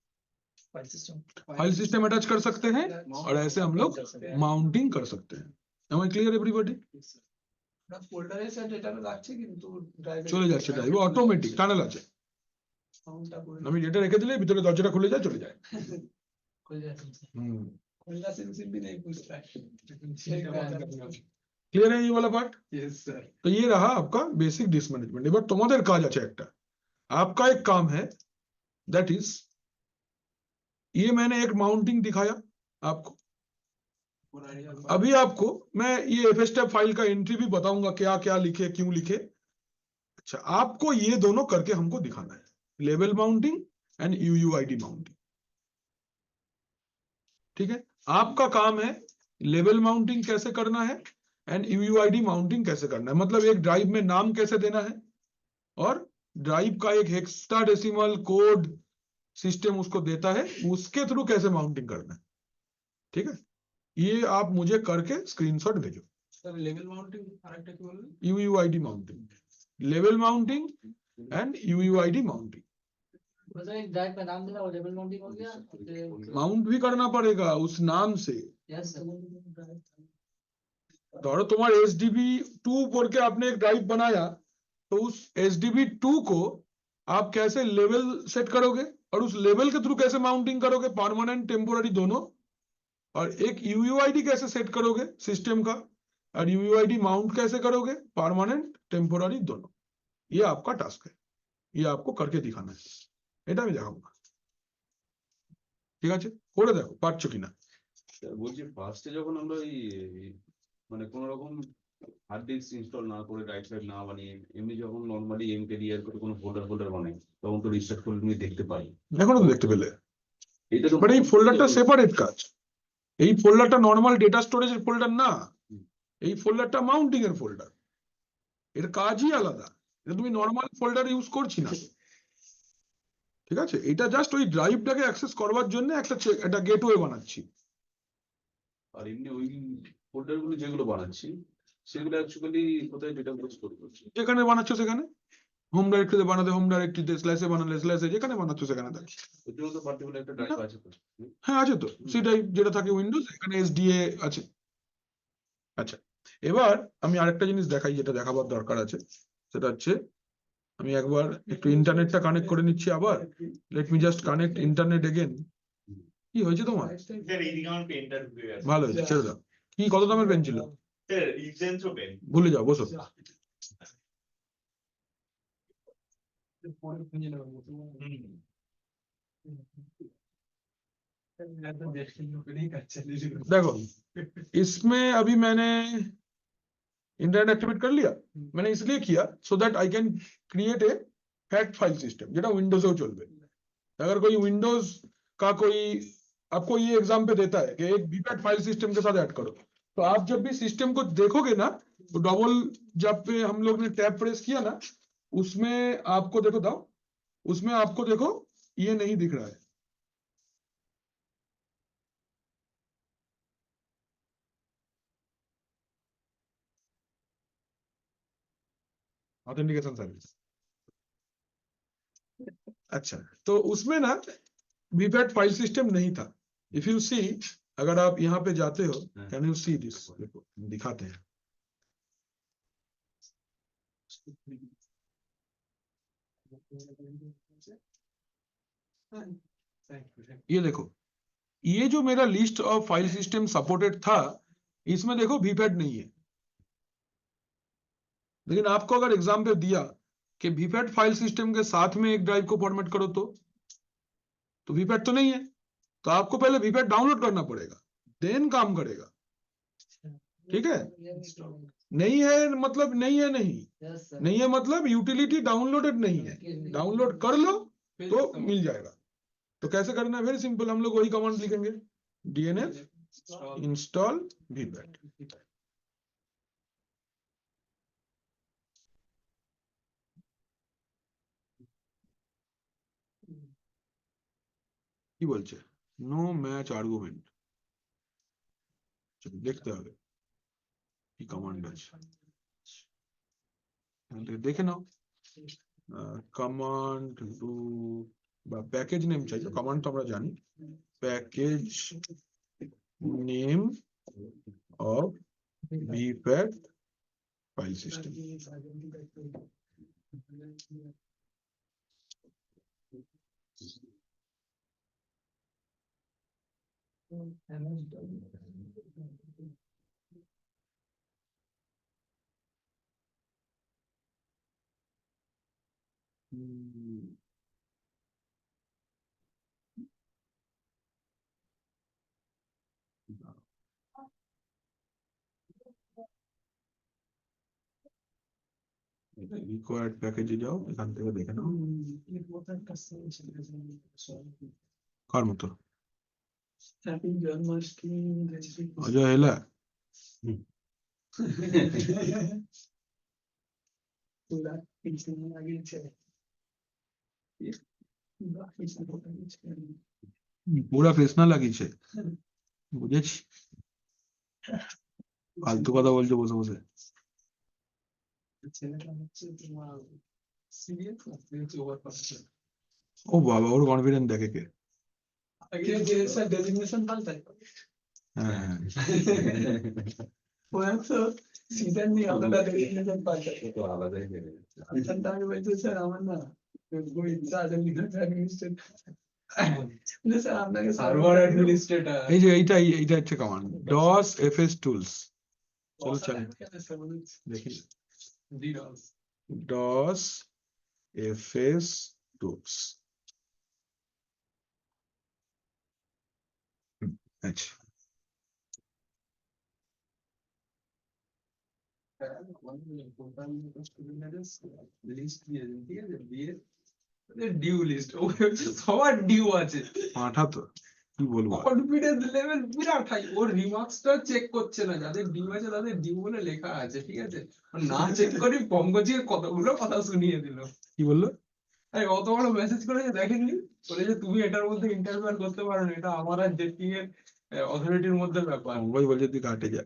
फाइल सिस्टम अटैच कर सकते हैं और ऐसे हम लोग माउंटिंग कर सकते हैं am I clear everybody ফোল্ডারে স্যার ডেটাটা রাখছে কিন্তু ড্রাইভে চলে যাচ্ছে ড্রাইভ অটোমেটিক টানেল আছে সাউন্ডটা করে আমি ডেটা রেখে দিলে ভিতরে দরজাটা খুলে যায় চলে যায় खुल जाता है হুম खुलना सेंसिंग भी नहीं पूछता है क्लियर है ये वाला पार्ट यस सर तो ये रहा आपका बेसिक डिस्क मैनेजमेंट এবার তোমাদের কাজ আছে একটা आपका एक काम है दैट इज ये मैंने एक माउंटिंग दिखाया आपको अभी आपको मैं ये fstep फाइल का एंट्री भी बताऊंगा क्या क्या लिखे क्यों लिखे अच्छा आपको ये दोनों करके हमको दिखाना है level mounting and UUID mounting ठीक है आपका काम है लेवल माउंटिंग कैसे करना है एंड UUID माउंटिंग कैसे करना है मतलब एक ड्राइव में नाम कैसे देना है और ड्राइव का एक हेक्साडेसिमल कोड सिस्टम उसको देता है उसके थ्रू कैसे माउंटिंग करना है ठीक है ये आप मुझे करके स्क्रीनशॉट भेजो सर लेवल माउंटिंग আরেকটা কি বললেন UUID mounting level mounting and UUID mounting मतलब एक ड्राइव का नाम देना वो लेवल माउंटिंग हो गया माउंट भी करना पड़ेगा उस नाम से यस धरो तुम्हारे SDB2 बोल के आपने एक ड्राइव बनाया तो उस SDB2 को आप कैसे लेवल सेट करोगे और उस लेवल के थ्रू कैसे माउंटिंग करोगे परमानेंट टेम्पोररी दोनों और एक UUID कैसे सेट करोगे सिस्टम का और UUID माउंट कैसे करोगे परमानेंट टेम्पोररी दोनों ये आपका टास्क है ये आपको करके दिखाना है এটা আমি দেখাবো ঠিক আছে করে দেখো পারছো কিনা বলছি ফার্স্টে যখন আমরা মানে কোন রকম হার্ড ডিস্ক ইনস্টল না করে রাইট সাইড না বানিয়ে এমনি যখন নরমালি mkdir করে কোনো ফোল্ডার বানাই তখন তো রিস্টার্ট করে নিয়ে দেখতে পাই এখনো তো দেখতে পেলে এটা তো বাট এই ফোল্ডারটা সেপারেট কাজ এই ফোল্ডারটা নরমাল ডেটা স্টোরেজের ফোল্ডার না এই ফোল্ডারটা মাউন্টিং এর ফোল্ডার এর কাজই আলাদা এটা তুমি নরমাল ফোল্ডার ইউজ করছি না ঠিক আছে এটা জাস্ট ওই ড্রাইভটাকে অ্যাক্সেস করবার জন্য একটা গেটওয়ে বানাচ্ছি আর এমনি ওই ফোল্ডার গুলো যেগুলো বানাচ্ছি সেগুলো অ্যাকচুয়ালি কোথায় ডেটাগুলো স্টোর করছি যেখানে বানাচ্ছো সেখানে হোম ডাইরেক্টরিতে বানাতে হোম ডাইরেক্টরিতে স্ল্যাশে বানালে স্ল্যাশে যেখানে বানাচ্ছো সেখানে দেখো ওর জন্য তো পার্টিকুলার একটা ড্রাইভ আছে তো হ্যাঁ আছে তো সি ড্রাইভ যেটা থাকে উইন্ডোজ এখানে SDA আছে আচ্ছা এবার আমি আরেকটা জিনিস দেখাই যেটা দেখাবার দরকার আছে সেটা হচ্ছে আমি একবার একটু ইন্টারনেটটা কানেক্ট করে নিচ্ছি আবার let me just connect internet again কি হয়েছে তোমার ভালো হয়েছে ছেড়ে দাও কি কত দামের পেন ছিল ভুলে যাও বসো देखो इसमें अभी मैंने इंटरनेट एक्टिवेट कर लिया मैंने इसलिए किया so that I can create a fact file system যেটা উইন্ডোজেও চলবে अगर कोई विंडोज का कोई आपको ये एग्जाम पे देता है कि एक वीपैट फाइल सिस्टम के साथ ऐड करो तो आप जब भी सिस्टम को देखोगे ना तो डबल जब पे हम लोग ने टैब प्रेस किया ना उसमें आपको देखो दाओ उसमें आपको देखो ये नहीं दिख रहा है ऑथेंटिकेशन सर्विस अच्छा तो उसमें ना वीपैट फाइल सिस्टम नहीं था इफ यू सी अगर आप यहाँ पे जाते हो कैन यू सी दिस देखो दिखाते हैं ये देखो, ये जो मेरा list of file system supported था, इसमें देखो वीपैट नहीं है। लेकिन आपको अगर एग्जाम पे दिया कि वीपैट फाइल सिस्टम के साथ में एक ड्राइव को फॉर्मेट करो, तो वीपैट तो नहीं है, तो आपको पहले वीपैट डाउनलोड करना पड़ेगा, देन काम करेगा। ठीक है, नहीं है मतलब नहीं है, नहीं है मतलब यूटिलिटी डाउनलोडेड नहीं है, डाउनलोड कर लो तो मिल जाएगा। तो कैसे करना है? वेरी सिंपल, हम लोग वही कमांड लिखेंगे, डीएनएफ इंस्टॉल वीपैट। কি বলছে? No match argument. চলো দেখতে হবে কি কমান্ড আছে, দেখে নাও। কমান্ড টু বা প্যাকেজ নেম চাইছো, কমান্ড তো আমরা জানি, package name of vfat file system. Required প্যাকেজে যাও, এখান থেকে দেখে নাও কার মতো অজয় হেলা। পুরা কৃষ্ণা লাগিয়েছে, বুঝেছি। ফালতু কথা বলছে বসে বসে। ও বাবা, ওর কনফিডেন্স দেখে কে? डेजिग्नेशन पालता है হ্যাঁ वो है तो सीधे नहीं आलादा डेजिग्नेशन पालता है তো আলাদাই হয়ে গেছে। अंत आगे वैसे सर आमन ना कोई इंसान एडमिनिस्ट्रेटर जैसे आपने के सर्वर एडमिनिस्ट्रेटर এই যে এইটা হচ্ছে কমান্ড, ডস এফএস টুলস। চলো চলো দেখি, ডস এফএস টুলস। আচ্ছা, ডিউ লিস্ট ও সবার ডিউ আছে, পাঠা তো কি বলবো। কনফিডেন্স লেভেল বিরাট হাই। ওর রিমার্কসটা চেক করছে না, যাদের ডিউ আছে তাদের ডিউ বলে লেখা আছে, ঠিক আছে, না চেক করে পঙ্কজের কতগুলো কথা শুনিয়ে দিল। কি বললো? আরে অত বড় মেসেজ করেছে দেখেননি, বলেছে তুমি এটার মধ্যে ইন্টারফেয়ার করতে পারো না, এটা আমার আর জেটি এর অথরিটির মধ্যে ব্যাপার। পঙ্কজ বলছে তুই কাটে যা।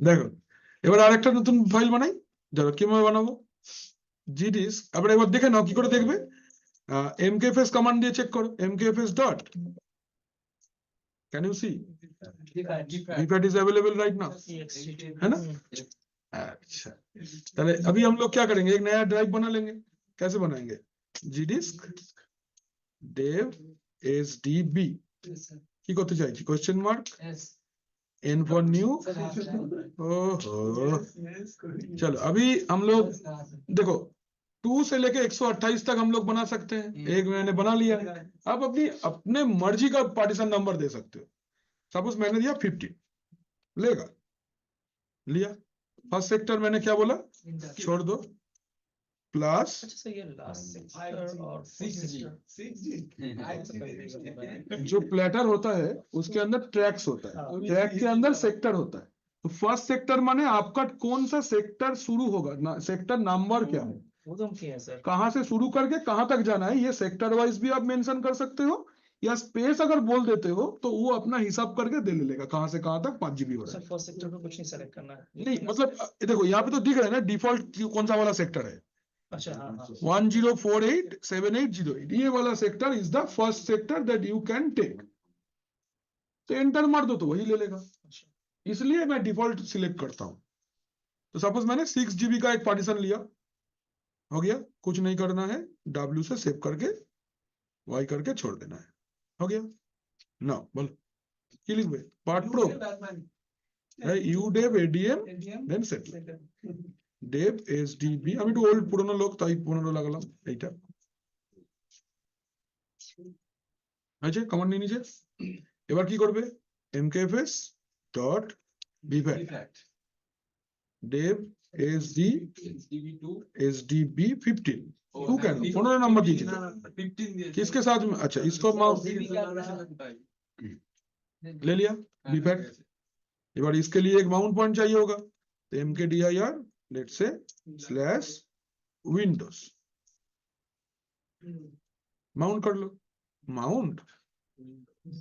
দেখো, এবার আরেকটা নতুন ফাইল বানাই, ধরো কিভাবে বানাবো, জিডিস। এবার দেখে নাও কি করে দেখবে, mkfs কমান্ড দিয়ে চেক করো, mkfs dot, can you see VFAT is available right now, है ना? अच्छा, ताहले अभी हम लोग क्या करेंगे, एक नया ड्राइव बना लेंगे। कैसे बनाएंगे, gdisk dev sdb কি করতে চাইছি, question mark n for new। ओहो, चलो अभी हम लोग देखो 2 से लेके 128 तक हम लोग बना सकते हैं, एक मैंने बना लिया है। आप अपने मर्जी का पार्टीशन नंबर दे सकते हो। सपोज मैंने दिया 50, लेगा, लिया। फर्स्ट सेक्टर मैंने क्या बोला, छोड़ दो, प्लस जो प्लेटर होता है उसके अंदर ट्रैक्स होता है, ट्रैक के अंदर सेक्टर होता है। तो फर्स्ट सेक्टर माने आपका कौन सा सेक्टर शुरू होगा ना, सेक्टर नंबर क्या है, कहां से शुरू करके कहां तक जाना है, ये सेक्टर वाइज भी आप मेंशन कर सकते हो, या स्पेस अगर बोल देते हो तो वो अपना हिसाब करके दे लेगा कहां से कहां तक 5 GB हो रहा है। फर्स्ट सेक्टर को कुछ नहीं सेलेक्ट करना है, नहीं मतलब देखो यहाँ पे तो दिख रहा है ना डिफॉल्ट कौन सा वाला सेक्टर है, अच्छा हाँ हाँ 10487808, ये वाला sector is the first sector that you can take. तो एंटर मार दो तो वही ले लेगा, इसलिए मैं डिफॉल्ट सिलेक्ट करता हूं। तो सपोज मैंने 6 GB का एक पार्टीशन लिया, हो गया, कुछ नहीं करना है, W से सेव करके Y करके छोड़ देना है, हो गया ना। बोलो কি লিখবে part probe U dev ADM then set dev SDB, আমি একটু ওল্ড পুরনো লোক তাই 15 লাগালাম এইটা। আচ্ছা কমান্ড নিয়ে নিচে, এবার কি করবে mkfs dot bvat dev sd sdb 15 to can 15 नंबर दीजिए, 15 दिए किसके साथ में, अच्छा इसको माउस ले लिया bvat। এবার इसके लिए एक माउंट पॉइंट चाहिए होगा, तो mkdir let's say slash Windows mount कर लो, mount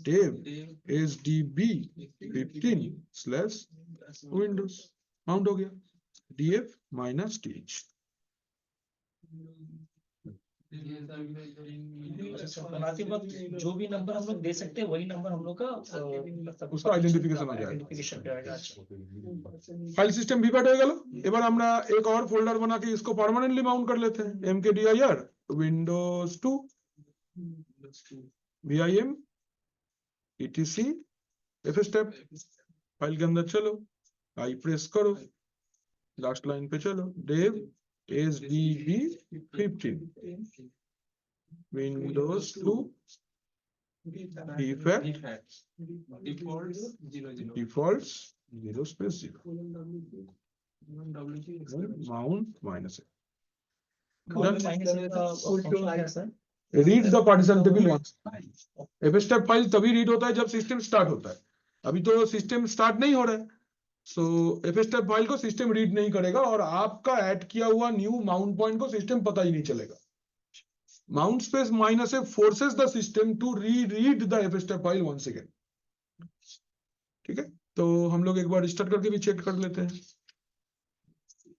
dev sdb 15 slash Windows, mount हो गया df माइनस th। बनाते वक्त जो भी नंबर हम लोग दे सकते हैं वही नंबर हम लोग का उसका आइडेंटिफिकेशन हो जाएगा। आइडेंटिफिकेशन रहेगा। अच्छा फाइल सिस्टम वीपैट हो गया। এবার আমরা एक और फोल्डर बना के इसको परमानेंटली माउंट कर लेते हैं, mkdir Windows 2 vim etc fstep, file के अंदर चलो, आई प्रेस करो, लास्ट लाइन पे चलो, dev sdb 15 Windows 2 bvat defaults 0 space 0 mount minus read the partition table once. fstep file तभी रीड होता है जब सिस्टम स्टार्ट होता है, अभी तो सिस्टम स्टार्ट नहीं हो रहा है, सो fstep फाइल को सिस्टम रीड नहीं करेगा और आपका ऐड किया हुआ न्यू माउंट पॉइंट को सिस्टम पता ही नहीं चलेगा। Mount space minus A forces the system to read the fstep file once again. ठीक है, तो हम लोग एक बार रिस्टार्ट करके भी चेक कर लेते हैं।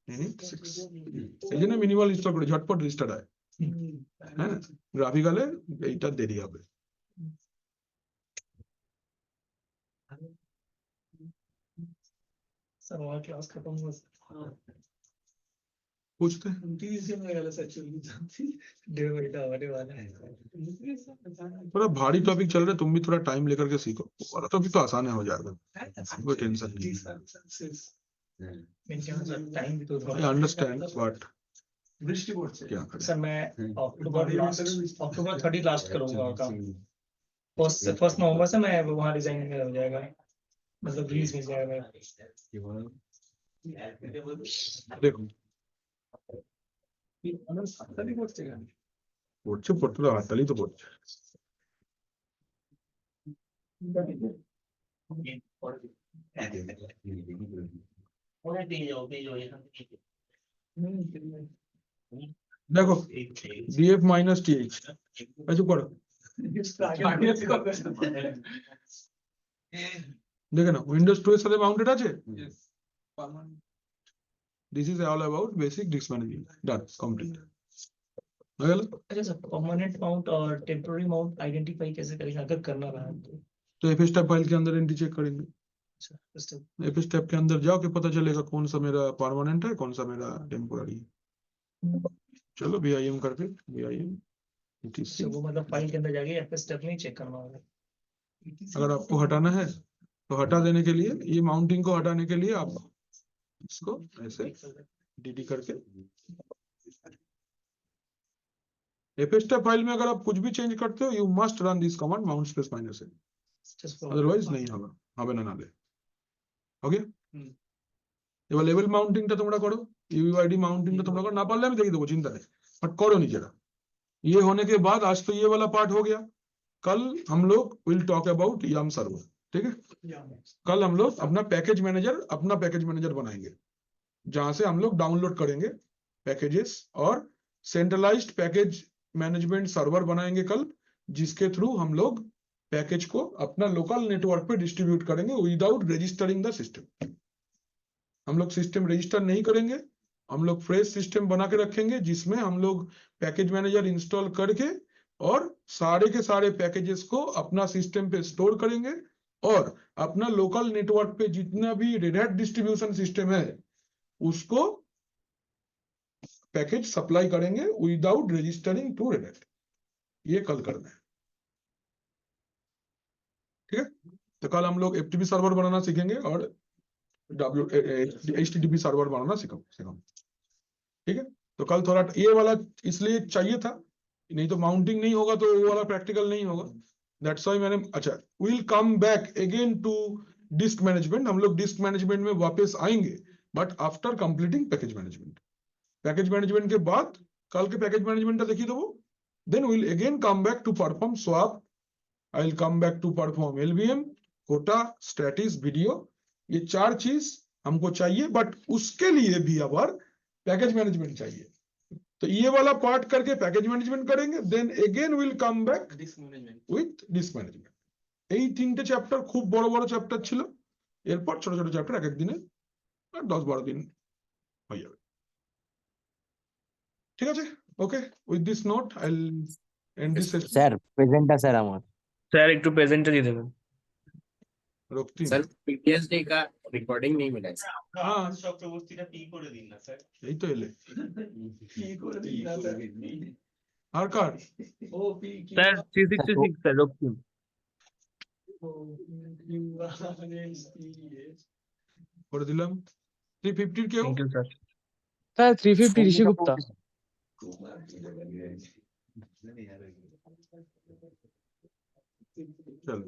এই জন্য মিনিমাল ইনস্টল করে ঝটপট রিস্টার্ট হয়, হ্যাঁ গ্রাফিক্যালে এইটা দেরি হবে। सर वहाँ क्लास खत्म हुआ पूछते हैं 29 दिन में गया सर, 1.5 घंटा होने वाला है। थोड़ा भारी टॉपिक चल रहा है, तुम भी थोड़ा टाइम लेकर के सीखो, वाला टॉपिक तो आसान है, हो जाएगा, कोई टेंशन नहीं। टाइम भी तो आई अंडरस्टैंड बट বৃষ্টি পড়ছে क्या करें। सर मैं अक्टूबर 30 लास्ट करूंगा काम, फर्स्ट नवंबर से मैं वहाँ रिजाइन हो जाएगा, मतलब रिलीज मिल जाएगा। देखो পড়ছে পড়তে তো হাততালি তো পড়ছে। देखो df माइनस th ऐसे करो, দেখে না উইন্ডোজ 2 এর সাথে মাউন্টেড আছে। This is all about basic disk management, done complete हो गया। अच्छा सर परमानेंट माउंट और टेम्पररी माउंट आइडेंटिफाई कैसे करेंगे अगर करना रहा तो fstep फाइल के अंदर एंट्री चेक करेंगे, fstep के अंदर जाओ के पता चलेगा कौन सा मेरा परमानेंट है कौन सा मेरा टेम्पोररी है। चलो vim करके vim etc, वो मतलब फाइल के अंदर जाके fstep नहीं चेक करना होगा। अगर आपको हटाना है तो हटा देने के लिए, ये माउंटिंग को हटाने के लिए आप इसको ऐसे dd करके fstep फाइल में अगर आप कुछ भी चेंज करते हो you must run this command mount space minus A, otherwise नहीं होगा, হবে না নালে। ওকে এবার লেভেল মাউন্টিংটা তোমরা করো, ইউআইডি মাউন্টিংটা তোমরা করো, না পারলে আমি দেখিয়ে দেবো, चिंता नहीं, बट करो নিজেরা। ये होने के बाद आज तो ये वाला पार्ट हो गया, कल हम लोग will talk about YAML server. ठीक है, कल हम लोग अपना पैकेज मैनेजर बनाएंगे जहां से हम लोग डाउनलोड करेंगे पैकेजेस और सेंट्रलाइज्ड पैकेज मैनेजमेंट सर्वर बनाएंगे कल, जिसके थ्रू हम लोग पैकेज को अपना लोकल नेटवर्क पे डिस्ट्रीब्यूट करेंगे विदाउट रजिस्टरिंग द सिस्टम। हम लोग सिस्टम रजिस्टर नहीं करेंगे, हम लोग फ्रेश सिस्टम बना के रखेंगे जिसमें हम लोग पैकेज मैनेजर इंस्टॉल करके और सारे के सारे पैकेजेस को अपना सिस्टम पे स्टोर करेंगे और अपना लोकल नेटवर्क पे जितना भी रेड हैट डिस्ट्रीब्यूशन सिस्टम है उसको पैकेज सप्लाई करेंगे without registering to Red Hat. ये कल करना है, ठीक है। तो कल हम लोग FTP सर्वर बनाना सीखेंगे और HTTP सर्वर बनाना सीखेंगे, ठीक है। तो कल थोड़ा ये वाला इसलिए चाहिए था, नहीं तो माउंटिंग नहीं होगा तो वो वाला प्रैक्टिकल नहीं होगा। दैट्स व्हाई मैंने, अच्छा will come back again to disk management. हम लोग डिस्क मैनेजमेंट में वापस आएंगे, but after completing package management. Package management के बाद कल के पैकेज मैनेजमेंट देखिए तो वो, then will again come back to perform swap, I will come back to perform LVM, quota, stratis, VDO. ये 4 चीज हमको चाहिए, बट उसके लिए भी अब पैकेज मैनेजमेंट चाहिए। तो ये वाला पार्ट करके पैकेज मैनेजमेंट करेंगे, then again will come back with disk management. এই 3টে চ্যাপ্টার খুব বড় বড় চ্যাপ্টার ছিল, এরপর ছোট ছোট চ্যাপ্টার এক এক দিনে 10-12 দিন হয়ে যাবে, ঠিক আছে। Okay, with this note I will end this session. Sir প্রেজেন্টটা স্যার আমার। স্যার একটু প্রেজেন্টটা দিয়ে দেবেন। রক্তিম, सर पीटीएस डे का रिकॉर्डिंग नहीं मिला है सर। হ্যাঁ চক্রবর্তীটা পি করে দিন না স্যার, এই তো এলে। পি করে দিন না স্যার। আর কার ও পি কি স্যার 366 স্যার রক্তিম। ও করে দিলাম। 350 কেউ? Thank you sir. Sir 350 Rishi Gupta. চলো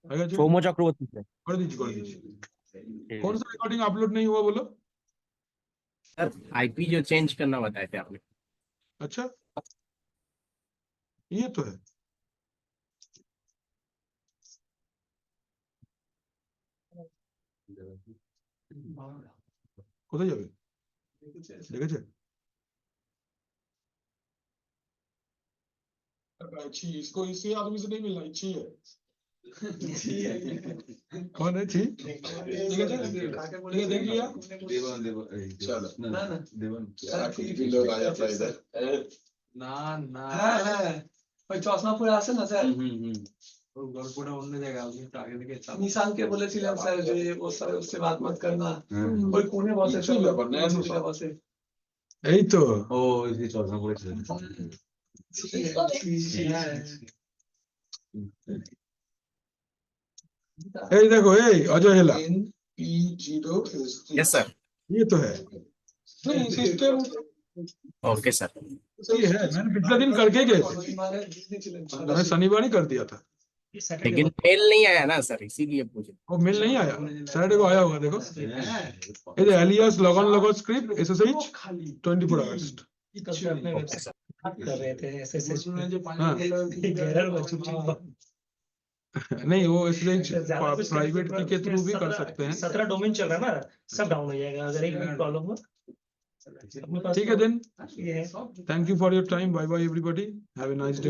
হয়ে গেছে, সৌম্য চক্রবর্তী স্যার। করে দিচ্ছি। कौन सा रिकॉर्डिंग अपलोड नहीं हुआ बोलो? सर आईपी जो चेंज करना बताए थे आपने। अच्छा ये तो है, কোথায় যাবে দেখেছে? अच्छी, इसको इसी आदमी से नहीं मिलना, अच्छी है। कौन है ची? ठीक है देख लिया। चलो না না দেবন लोग आ जाता है इधर। না না হ্যাঁ হ্যাঁ ওই চশমা পরে আসে না স্যার, ওর গল্পটা অন্য জায়গায়, আমি একটু আগে থেকে নিশানকে বলেছিলাম স্যার যে ও স্যার उससे बात मत करना, ওই কোণে বসে কিছু ব্যাপার না, স্যার বসে। এই তো ও ওই যে চশমা পড়েছিলেন। এই দেখো, এই অজয় হেলা, यस सर। ये तो है सिस्टम, ओके सर। सही है। मैंने पिछले दिन करके गए थे, मैं शनिवार ही कर दिया था, लेकिन मेल नहीं आया ना सर, इसीलिए पूछे। वो मेल नहीं आया, सैटरडे को आया होगा। देखो ये alias login script SSH 24 hours. कल से अपने वेबसाइट कर रहे थे SSH में। हाँ। एरर बच चुकी है। नहीं वो SSH प्राइवेट की के थ्रू भी कर सकते हैं। 17 डोमेन चल रहा है ना, सब डाउन हो जाएगा अगर एक भी प्रॉब्लम हो। अपने पास ठीक है देन, ये है। Thank you for your time, bye bye everybody, have a nice day.